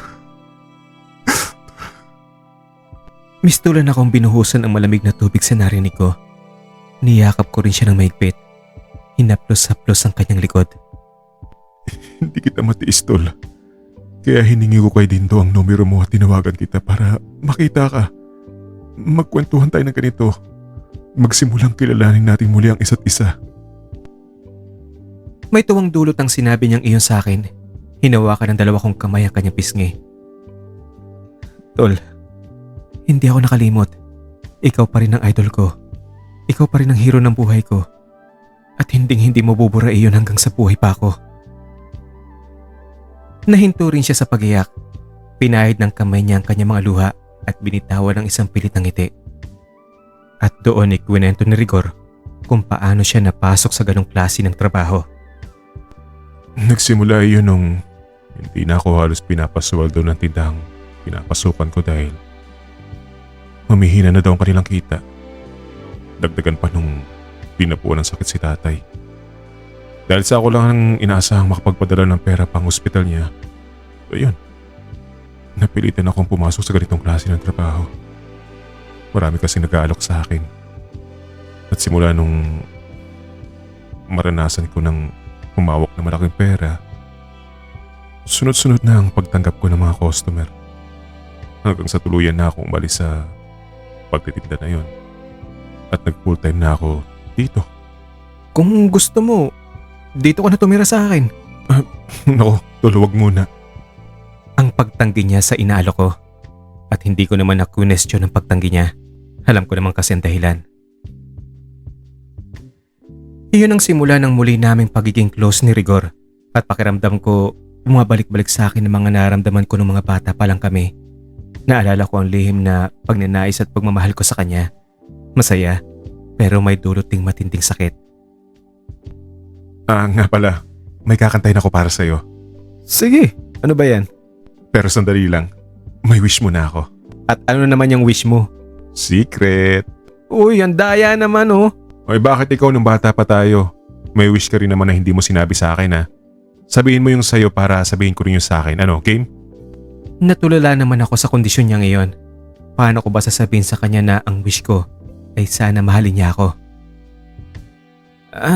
Mistulan akong binuhusan ang malamig na tubig sa narinig ko. Niyakap ko rin siya ng mahigpit. Hinaplos-haplos ang kanyang likod. Hindi kita matiis, Tol. Kaya hiningi ko kay Dindo ang numero mo at tinawagan kita para makita ka. Magkwentuhan tayo ng ganito. Magsimulang kilalanin natin muli ang isa't isa. May tuwang dulot ang sinabi niyang iyon sa akin. Hinawakan ng dalawa kong kamay ang kanyang pisngi. Tol, hindi ako nakalimot. Ikaw pa rin ang idol ko. Ikaw pa rin ang hero ng buhay ko. At hindi mo bubura iyon hanggang sa buhay pa ako. Nahinto rin siya sa pag-iyak. Pinahid ng kamay niya ang kanyang mga luha at binitawan ng isang pilit ng ngiti. At doon ikwento ni Rigor kung paano siya napasok sa ganong klase ng trabaho. Nagsimula iyon nung hindi na ako halos pinapasweldo ng tindang pinapasukan ko dahil humihina na daw ang kanilang kita. Dagdagan pa nung pinapuan ng sakit si tatay. Dahil sa ako lang ang inaasahang makapagpadala ng pera pang ospital niya, so yun, napilitan akong pumasok sa ganitong klase ng trabaho. Marami kasi nag-aalok sa akin. At simula nung maranasan ko ng humawak na malaking pera, sunod-sunod na ang pagtanggap ko ng mga customer. Hanggang sa tuluyan na akong umalis sa pagtitinda na yon. At nag-full time na ako dito. Kung gusto mo, dito ka na tumira sa akin. Nako, Tol, wag muna. Ang pagtanggi niya sa inaalok ko. At hindi ko naman na-question ang pagtanggi niya. Alam ko naman kasi ang dahilan. Iyon ang simula ng muli naming pagiging close ni Rigor. At pakiramdam ko, bumabalik-balik sa akin ang mga naramdaman ko nung mga bata pa lang kami. Naalala ko ang lihim na pagnanais at pagmamahal ko sa kanya. Masaya, pero may dulot ding matinding sakit. Nga pala, may kakantahin ako para sa'yo. Sige, ano ba yan? Pero sandali lang, may wish mo na ako. At ano naman yung wish mo? Secret. Uy, ang daya naman oh. Oy, bakit ikaw nung bata pa tayo? May wish ka rin naman na hindi mo sinabi sa akin, ha? Sabihin mo yung sa'yo para sabihin ko rin yung sa akin. Ano, game? Natulala naman ako sa kondisyon niya ngayon. Paano ko ba sasabihin sa kanya na ang wish ko ay sana mahalin niya ako?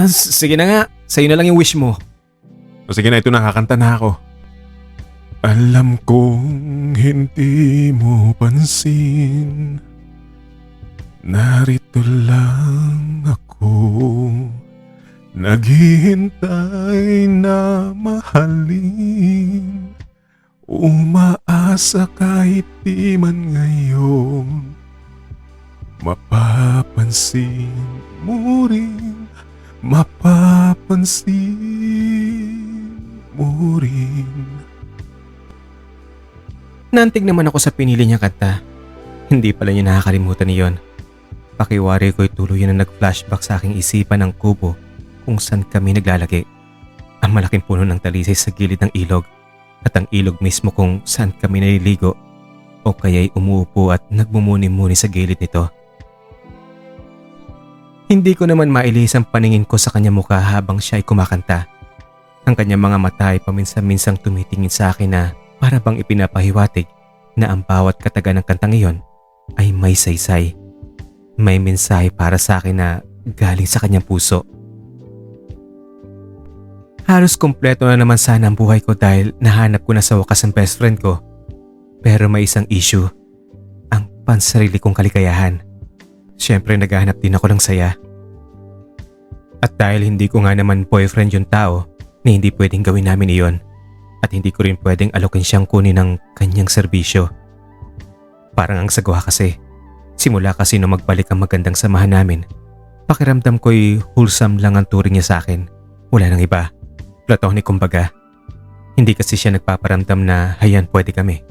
Sige na nga. Sa'yo na lang yung wish mo. O sige na, ito na, kakanta na ako. Alam kong hindi mo pansin, narito lang ako, naghihintay na mahalin, umaasa kahit di man ngayon, mapapansin mo rin. Mapapansin mo rin. Nantig naman ako sa pinili niyang kanta. Hindi pala niya nakakalimutan niyon. Pakiwari ko'y tuluyan na nag-flashback sa aking isipan ng kubo kung saan kami naglalagi. Ang malaking puno ng talisay sa gilid ng ilog at ang ilog mismo kung saan kami naliligo o kaya'y umuupo at nagmumuni-muni sa gilid nito. Hindi ko naman mailis ang paningin ko sa kanyang mukha habang siya ay kumakanta. Ang kanyang mga mata ay paminsan-minsang tumitingin sa akin na para bang ipinapahiwatig na ang bawat kataga ng kantang iyon ay may saysay. May mensahe para sa akin na galing sa kanyang puso. Halos kumpleto na naman sana ang buhay ko dahil nahanap ko na sa wakas ang best friend ko. Pero may isang issue, ang pansarili kong kaligayahan. Siyempre naghahanap din ako ng saya. At dahil hindi ko nga naman boyfriend yung tao, na hindi pwedeng gawin namin iyon. At hindi ko rin pwedeng alokin siyang kunin ng kanyang serbisyo. Parang ang sagwa kasi. Simula kasi nung magbalik ang magandang samahan namin, pakiramdam ko'y wholesome lang ang turing niya sa akin. Wala nang iba. Platonic kumbaga. Hindi kasi siya nagpaparamdam na hayan pwede kami.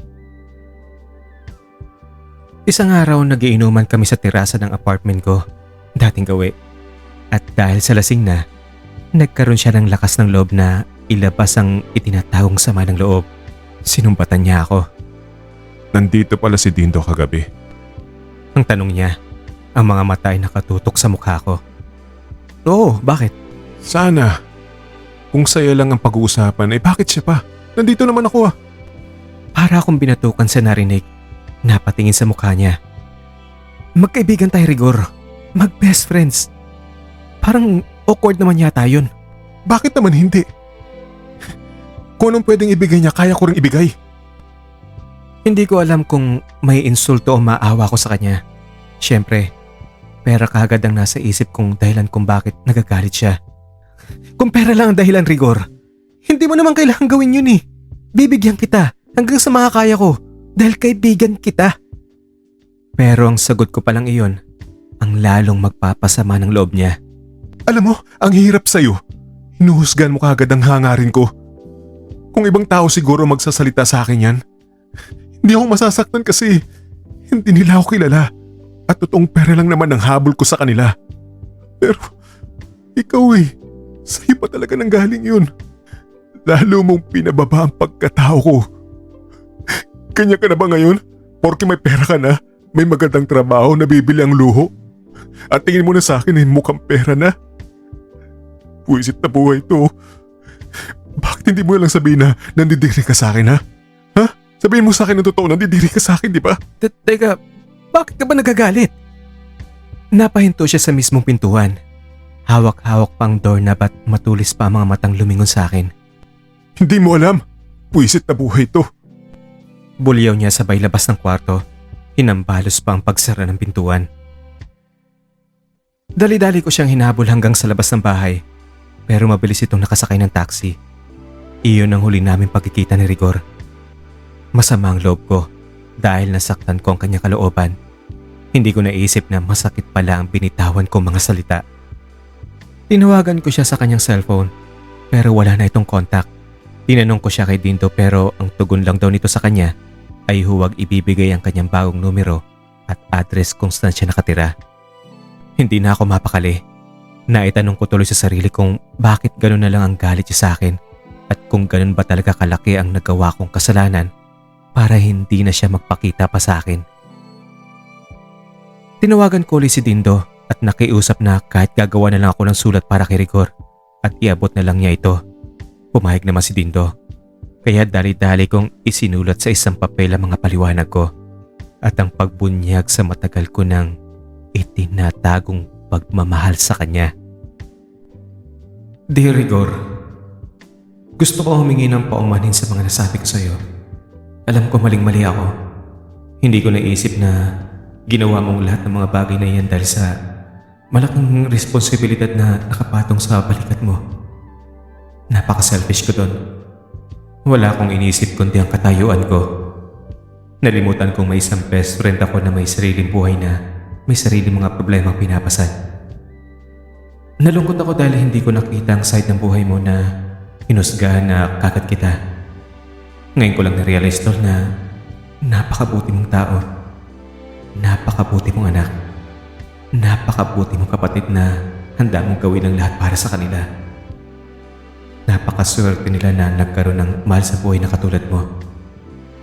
Isang araw nagiinuman kami sa terasa ng apartment ko, dating gawi. At dahil sa lasing na, nagkaroon siya ng lakas ng loob na ilabas ang itinatawong sama ng loob. Sinumbatan niya ako. Nandito pala si Dindo kagabi. Ang tanong niya, ang mga mata ay nakatutok sa mukha ko. Oo, bakit? Sana. Kung saya lang ang pag-uusapan, bakit siya pa? Nandito naman ako ah. Para akong binatukan sa narinig, napatingin sa mukha niya. Magkaibigan tayo, Rigor. Mag-best friends. Parang awkward naman yata yun. Bakit naman hindi? Kung anong pwedeng ibigay niya, kaya ko rin ibigay. Hindi ko alam kung may insulto o maawa ko sa kanya. Siyempre, pera kaagad ang nasa isip kong dahilan kung bakit nagagalit siya. Kung pera lang ang dahilan, Rigor, hindi mo naman kailangan gawin yun eh. Bibigyan kita hanggang sa makakaya ko dahil kaibigan kita. Pero ang sagot ko palang iyon, ang lalong magpapasama ng loob niya. Alam mo, ang hirap sa'yo. Hinuhusgan mo kaagad ang hangarin ko. Kung ibang tao siguro magsasalita sa akin yan, hindi ako masasaktan kasi hindi nila ako kilala at totoong pera lang naman ang habol ko sa kanila. Pero ikaw sa'yo pa talaga nang galing yun. Lalo mong pinababa ang pagkatao ko. Kanya ka na ba ngayon? Porke may pera ka na, may magandang trabaho, nabibili ang luho. At tingin mo na sa akin mukhang pera na. Puwisit na buhay to. Bakit hindi mo lang sabihin na nandidiri ka sa akin ha? Ha? Sabihin mo sa akin ng totoo, nandidiri ka sa akin, di ba? Teka, bakit ka ba nagagalit? Napahinto siya sa mismong pintuan. Hawak-hawak pa ang doorknob at matulis pa ang mga matang lumingon sa akin. Hindi mo alam. Puwisit na buhay to. Bulyaw niya sabay labas ng kwarto. Hinambalos pa ang pagsara ng pintuan. Dali-dali ko siyang hinabol hanggang sa labas ng bahay. Pero mabilis itong nakasakay ng taxi. Iyon ang huli naming pagkikita ni Rigor. Masama ang loob ko dahil nasaktan ko ang kanyang kalooban. Hindi ko naisip na masakit pala ang binitawan kong mga salita. Tinawagan ko siya sa kanyang cellphone pero wala na itong contact. Tinanong ko siya kay Dindo pero ang tugon lang daw nito sa kanya ay huwag ibibigay ang kanyang bagong numero at address kung saan siya nakatira. Hindi na ako mapakali. Naitanong ko tuloy sa sarili kung bakit gano'n na lang ang galit niya sa akin at kung gano'n ba talaga kalaki ang nagawa kong kasalanan para hindi na siya magpakita pa sa akin. Tinawagan ko ulit si Dindo at nakiusap na kahit gagawa na lang ako ng sulat para kay Rigor at iabot na lang niya ito. Pumayag naman si Dindo. Kaya dali-dali kong isinulat sa isang papel ang mga paliwanag ko at ang pagbunyag sa matagal ko ng itinatagong pagmamahal sa kanya. Dear Rigor, gusto ko humingi ng paumanhin sa mga nasabi ko sa iyo. Alam ko maling-mali ako. Hindi ko naisip na ginawa mong lahat ng mga bagay na yan dahil sa malaking responsibilidad na nakapatong sa balikat mo. Napaka-selfish ko doon. Wala akong inisip kundi ang katayuan ko. Nalimutan kong may isang best friend ako na may sariling buhay na may sariling mga problemang pinapasan. Nalungkot ako dahil hindi ko nakita ang side ng buhay mo na hinusgahan na kagat kita. Ngayon ko lang na-realize tol na napakabuti mong tao. Napakabuti mong anak. Napakabuti mong kapatid na handa mong gawin ang lahat para sa kanila. Napakaswerte nila na nagkaroon ng mahal sa buhay na katulad mo.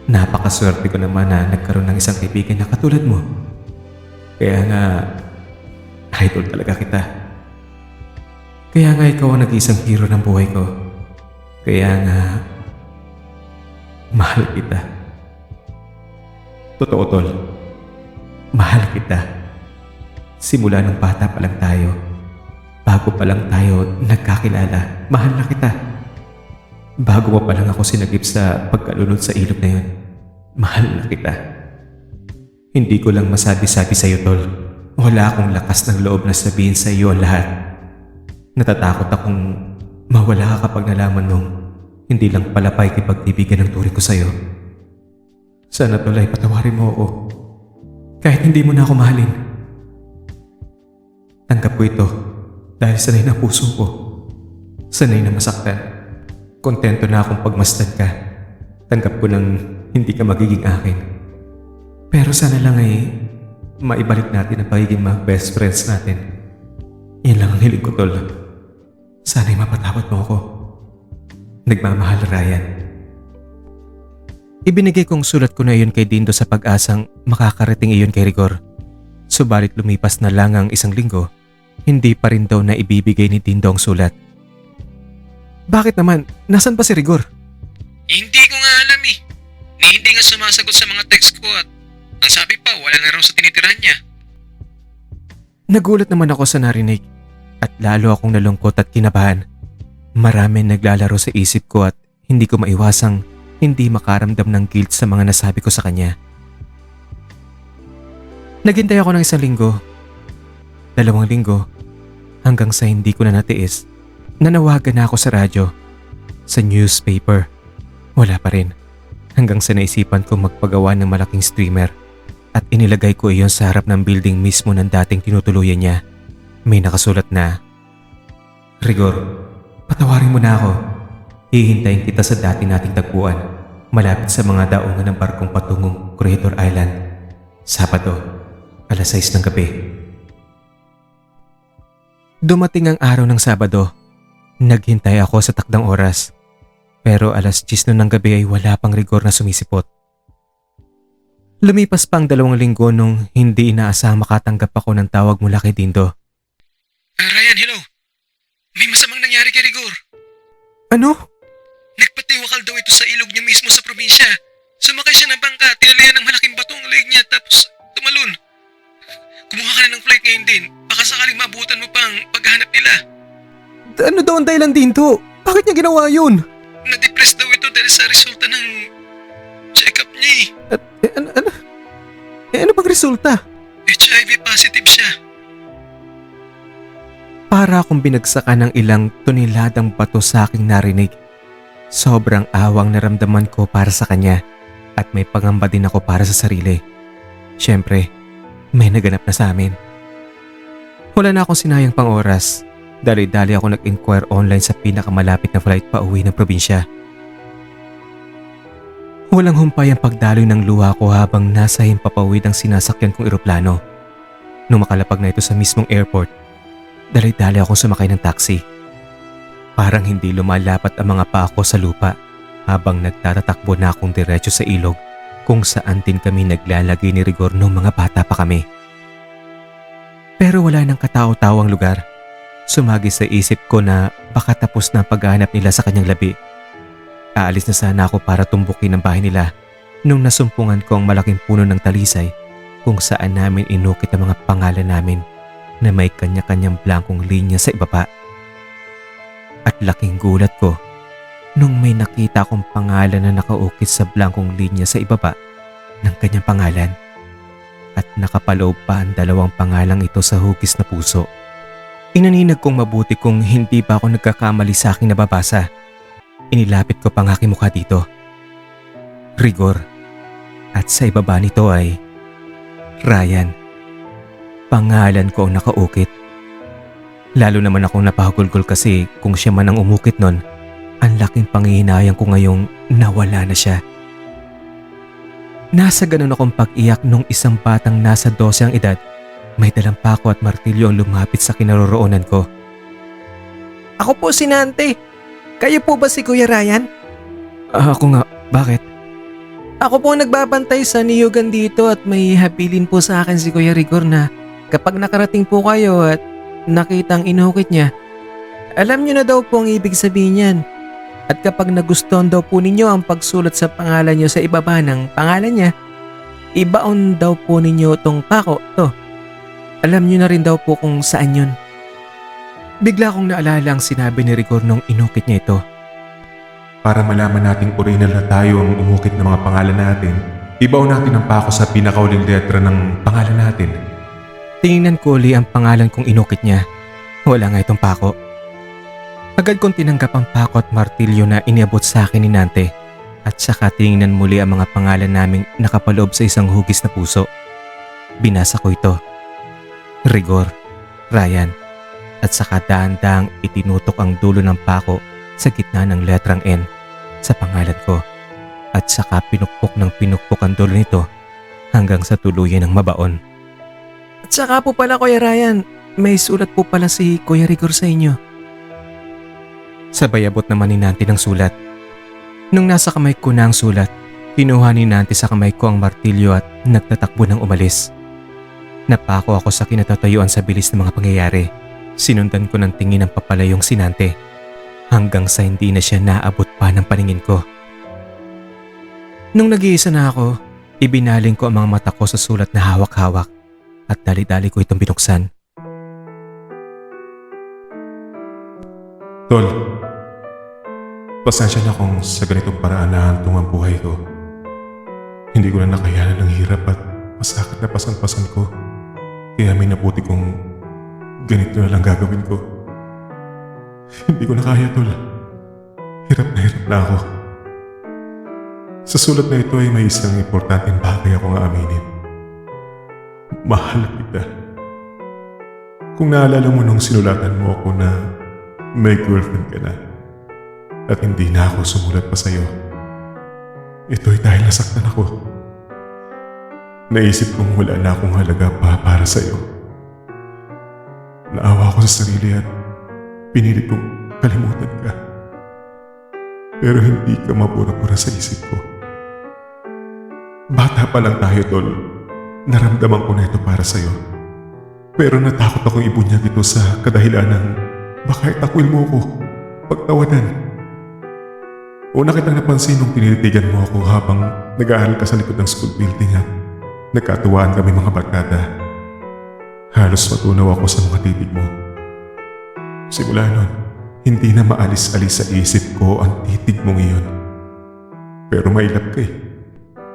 Napakaswerte ko naman na nagkaroon ng isang kaibigan na katulad mo. Kaya nga, idol talaga kita. Kaya nga ikaw ang nag-iisang hero ng buhay ko. Kaya nga, mahal kita. Totoo tol, mahal kita. Simula nung bata pa lang tayo, bago pa lang tayo nagkakilala, mahal na kita. Bago pa lang ako sinagip sa pagkalunod sa ilog na yun, mahal na kita. Hindi ko lang masabi-sabi sa'yo, Tol. Wala akong lakas ng loob na sabihin sa iyo ang lahat. Natatakot akong mawala ka kapag nalaman mong hindi lang pala pakikipagbibigan ng turing ko sa'yo. Sana, Tol, ay patawarin mo ako. Kahit hindi mo na ako mahalin. Tanggap ko ito dahil sanay na puso ko. Sanay na masaktan. Kontento na akong pagmasdan ka. Tanggap ko nang hindi ka magiging akin. Pero sana lang ay maibalik natin ang pagiging mga best friends natin. Yan lang ang hiling ko, Tol. Sana'y mapatawad mo ako. Nagmamahal, Ryan. Ibinigay kong sulat ko na iyon kay Dindo sa pag-asang makakarating iyon kay Rigor. Subalit lumipas na lang ang 1 linggo, hindi pa rin daw na ibibigay ni Dindo ang sulat. Bakit naman? Nasaan pa si Rigor? Hindi ko nga alam eh. Hindi nga sumasagot sa mga text ko at ang sabi pa wala na raw sa tinitirahan niya. Nagulat naman ako sa narinig at lalo akong nalungkot at kinabahan. Maraming naglalaro sa isip ko at hindi ko maiwasang hindi makaramdam ng guilt sa mga nasabi ko sa kanya. Naghintay ako ng 1 linggo, 2 linggo, hanggang sa hindi ko na natiis. Nanawagan na ako sa radyo, sa newspaper. Wala pa rin. Hanggang sa naisipan ko magpagawa ng malaking streamer at inilagay ko iyon sa harap ng building mismo ng dating tinutuluyan niya. May nakasulat na, Rigor, patawarin mo na ako. Hihintayin kita sa dati nating tagpuan, malapit sa mga daungan ng barkong patungong Creator Island. Sabado, 6:00 ng gabi. Dumating ang araw ng Sabado. Naghintay ako sa takdang oras. Pero 10:00 ng gabi ay wala pang Rigor na sumisipot. Lumipas pang 2 linggo nung hindi inaasahang makatanggap ako ng tawag mula kay Dindo. Ryan, hello. May masamang nangyari kay Rigor. Ano? Nagpatiwakal daw ito sa ilog niya mismo sa probinsya. Sumakay siya ng bangka, tinalayan ng malaking batong ang leg niya tapos tumalon. Kumuha ka na ng flight ngayon din. Baka sakaling maabutan mo pang paghahanap nila. Ano daw ang dahilan, Dindo? Bakit niya ginawa yun? Na-depress daw ito dahil sa resulta ng check-up niya Ano bang resulta? HIV positive siya. Para akong binagsakan ng ilang toniladang bato sa aking narinig. Sobrang awang naramdaman ko para sa kanya at may pangamba din ako para sa sarili. Siyempre, may naganap na sa amin. Wala na akong sinayang pang oras. Dali-dali ako nag-inquire online sa pinakamalapit na flight pa uwi ng probinsya. Walang humpay ang pagdaloy ng luha ko habang nasa himpapawid ang sinasakyan kong eroplano. Nung makalapag na ito sa mismong airport, dali-dali akong sumakay ng taxi. Parang hindi lumalapat ang mga paa ko sa lupa habang nagtatatakbo na akong diretso sa ilog kung saan din kami naglalagay ni Rigor nung mga bata pa kami. Pero wala nang katao-tawang lugar. Sumagi sa isip ko na baka tapos na ang paghahanap nila sa kanyang labi. Aalis na sana ako para tumbukin ang bahay nila nung nasumpungan ko ang malaking puno ng talisay kung saan namin inukit ang mga pangalan namin na may kanya-kanyang blankong linya sa ibaba. At laking gulat ko nung may nakita akong pangalan na nakaukit sa blankong linya sa ibaba ng kanyang pangalan at nakapaloob pa ang 2 pangalang ito sa hugis na puso. Inaninag kong mabuti kung hindi pa ako nagkakamali sa aking nababasa. Inilapit ko pang aking mukha dito. Rigor. At sa ibaba nito ay Ryan. Pangalan ko ang nakaukit. Lalo naman akong napahagulgol kasi kung siya man ang umukit nun, ang laking panghihinayang ko ngayong nawala na siya. Nasa ganun akong pag-iyak nung isang batang nasa 12 ang edad. May dalang pako at martilyo ang lumapit sa kinaroroonan ko. Ako po si Nante. Kayo po ba si Kuya Ryan? Ako nga. Bakit? Ako po nagbabantay sa niyugan dito at may habilin po sa akin si Kuya Rigor na kapag nakarating po kayo at nakitang inukit niya, alam niyo na daw po ang ibig sabihin niyan. At kapag nagustuhan daw po ninyo ang pagsulat sa pangalan niyo sa ibaba ng pangalan niya, ibaon daw po ninyo tong pako to. Alam niyo na rin daw po kung saan yun. Bigla kong naalala ang sinabi ni Rigor nung inukit niya ito. para malaman nating original na tayo ang umukit ng mga pangalan natin, ibaw natin ang pako sa pinakauling letra ng pangalan natin. Tinignan ko uli ang pangalan kong inukit niya. Wala nga itong pako. Agad kong tinanggap ang pako at martilyo na iniabot sa akin ni Nante at saka tinignan muli ang mga pangalan naming nakapaloob sa isang hugis na puso. Binasa ko ito. Rigor, Ryan, at saka dahan-dahang itinutok ang dulo ng pako sa gitna ng letrang N sa pangalan ko at saka pinukpok ng pinukpok ang dulo nito hanggang sa tuluyan ng mabaon. At saka po pala Kuya Ryan, may sulat po pala si Kuya Rigor sa inyo. Sabay abot naman ni Nante ng sulat. Nung nasa kamay ko na ang sulat, kinuha ni Nante sa kamay ko ang martilyo at nagtatakbo ng umalis. Napako ako sa kinatatayuan sa bilis ng mga pangyayari. Sinundan ko ng tingin ng papalayong si Nante hanggang sa hindi na siya naabot pa ng paningin ko. Nung nag-iisa na ako, ibinaling ko ang mga mata ko sa sulat na hawak-hawak at dali-dali ko itong binuksan. Tol, pasensya na kung sa ganitong paraan nahantong ang buhay ko. Hindi ko na nakayanan ng hirap at masakit na pasan-pasan ko. Kaya may nabuti kong ganito na lang gagawin ko. Hindi ko na kaya, Tol. Hirap na ako. Sa sulat na ito ay may isang importanteng bagay akong aaminin. Mahal kita. Kung naalala mo nung sinulatan mo ako na may girlfriend ka na at hindi na ako sumulat pa sa'yo, ito'y dahil nasaktan ako. Naisip kong wala na akong halaga pa para sa'yo. Naawa ako sa sarili at pinilit kong kalimutan ka. Pero hindi ka mapura-pura sa isip ko. Bata pa lang tayo, Tol. Naramdaman ko na ito para sa'yo. Pero natakot akong ibunyag ito sa kadahilan ng baka itakwil mo ako, pagtawanan. Una kitang napansin nung tinitigan mo ako habang nag-aaral ka sa likod ng school building at nagkatuwaan kami mga barkada. Halos matunaw ako sa mga titig mo. Simula nun, hindi na maalis-alis sa isip ko ang titig mo ngayon. Pero mailap ka eh.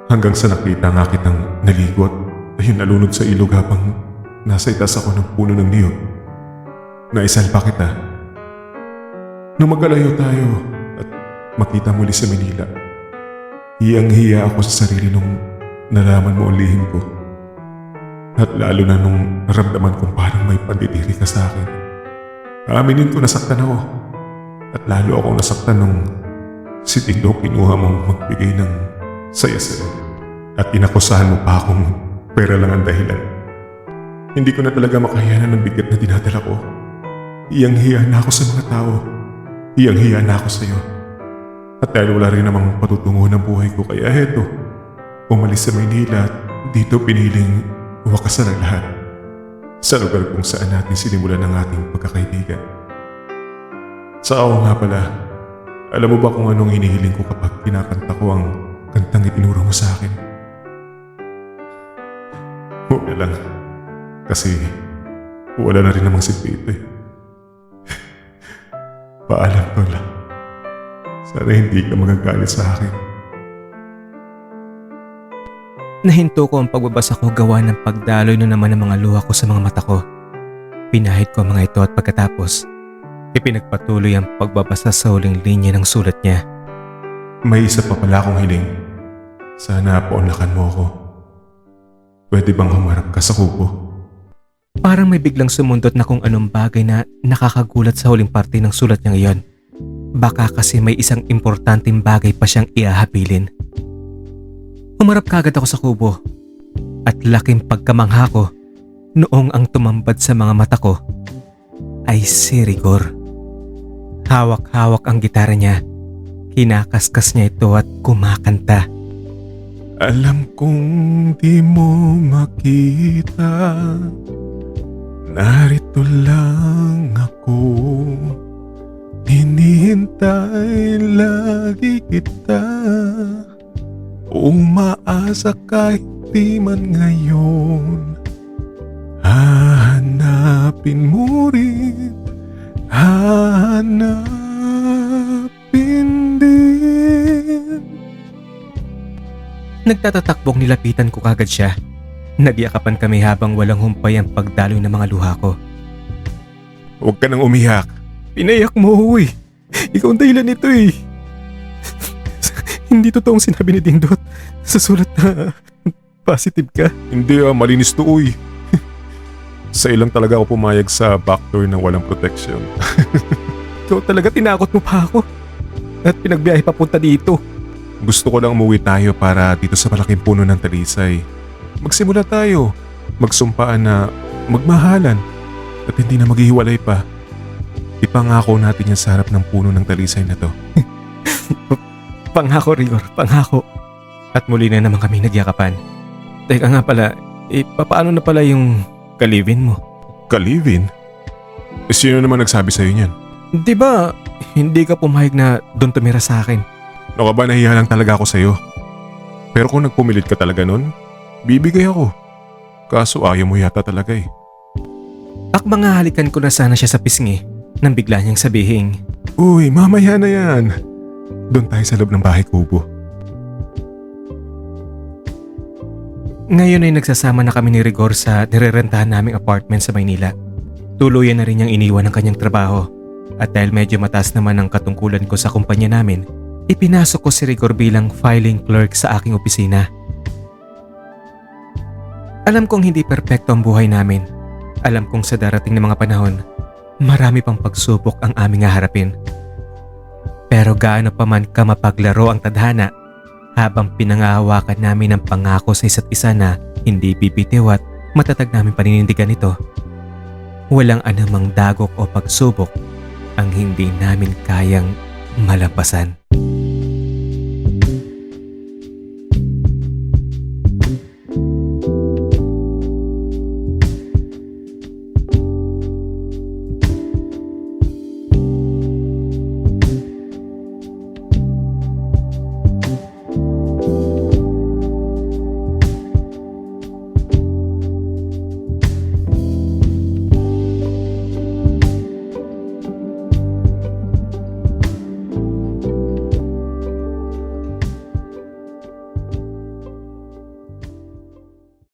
Hanggang sa nakita nga kitang naligot ay nalunod sa ilog habang nasa itas ako ng puno ng niyog. Naisalpa kita. Nung magkalayo tayo at makita muli sa Manila, hiyang-hiya ako sa sarili nung nalaman mo ang lihim ko. At lalo na nung naramdaman kong parang may pandidiri ka sa akin. Aminin ko nasaktan ako. At lalo akong nasaktan nung si Tito kinuha mong magbigay ng saya-saya. At inakusahan mo pa akong pera lang ang dahilan. Hindi ko na talaga makayanan ng bigat na dinadala ko. Hiyang-hiya na ako sa mga tao. Hiyang-hiya na ako sa iyo. At dahil wala rin namang patutungo ng buhay ko, kaya heto, umalis sa Maynila at dito piniling wakasan ang lahat. Sa lugar kung saan natin sinimulan ang ating pagkakaibigan. Sa ako nga pala, alam mo ba kung anong hinihiling ko kapag kinakanta ko ang kantang itinuro mo sa akin? Huwag na lang. Kasi wala na rin namang silbi ito eh. Paalam, Tol. Sana hindi ka magagalit sa akin. Nahinto ko ang pagbabasa ko gawa ng pagdaloy na naman ng mga luha ko sa mga mata ko. Pinahid ko ang mga ito at pagkatapos, ipinagpatuloy ang pagbabasa sa huling linya ng sulat niya. May isa pa pala akong hiling. Sana paunlakan mo ako. Pwede bang humarap ka sa kubo? Parang may biglang sumundot na kung anong bagay na nakakagulat sa huling parte ng sulat niya ngayon. Baka kasi may isang importanteng bagay pa siyang iahabilin. Humarap kagad ako sa kubo at laking pagkamangha ko noong ang tumambad sa mga mata ko ay si Rigor. Hawak-hawak ang gitara niya. Kinakaskas niya ito at kumakanta. Alam kong di mo makita, narito lang ako. Hinihintay lagi kita, umaasa kahit di man ngayon. Hahanapin mo rin, hahanapin din. Nagtatatakbong nilapitan ko kagad siya. Nagyakapan kami habang walang humpay ang pagdaloy ng mga luha ko. Huwag ka nang umiyak. Pinayak mo ako eh. Ikaw ang dahilan nito eh. Hindi totoong sinabi ni Dingdot sa sulat na positive ka. Hindi malinis to uy. Sa ilang talaga ako pumayag sa backdoor na walang protection. Ikaw talaga tinakot mo pa ako. At pinagbiyahe papunta dito. Gusto ko lang umuwi tayo para dito sa malaking puno ng talisay. Magsimula tayo. Magsumpaan na magmahalan at hindi na maghihiwalay pa. Ipangako natin yan sa harap ng puno ng talisay na to. Pangako Rigor, pangako. At muli na naman kami nagyakapan. Teka nga pala, paano na pala yung kalivin mo? Kalivin? Sino naman nagsabi sa'yo niyan? Di ba hindi ka pumayag na doon tumira sa akin? Ano ka ba, nahiya lang talaga ako sa'yo. Pero kung nagpumilit ka talaga nun, bibigay ako. Kaso ayaw mo yata talaga eh. Mga halikan ko na sana siya sa pisngi nang bigla niyang sabihin, Uy, mamaya na yan. Doon tayo sa loob ng bahay kubo. ngayon ay nagsasama na kami ni Rigor sa nirerentahan naming apartment sa Maynila. Tuluyan na rin niyang iniwan ang kanyang trabaho at dahil medyo mataas naman ang katungkulan ko sa kumpanya namin, ipinasok ko si Rigor bilang filing clerk sa aking opisina. Alam kong hindi perpekto ang buhay namin. Alam kong sa darating na mga panahon, marami pang pagsubok ang aming haharapin. Pero gaano pa man ka mapaglaro ang tadhana, habang pinangahawakan namin ang pangako sa isa't isa na hindi bibitiw at matatag namin paninindigan ito, walang anumang dagok o pagsubok ang hindi namin kayang malampasan.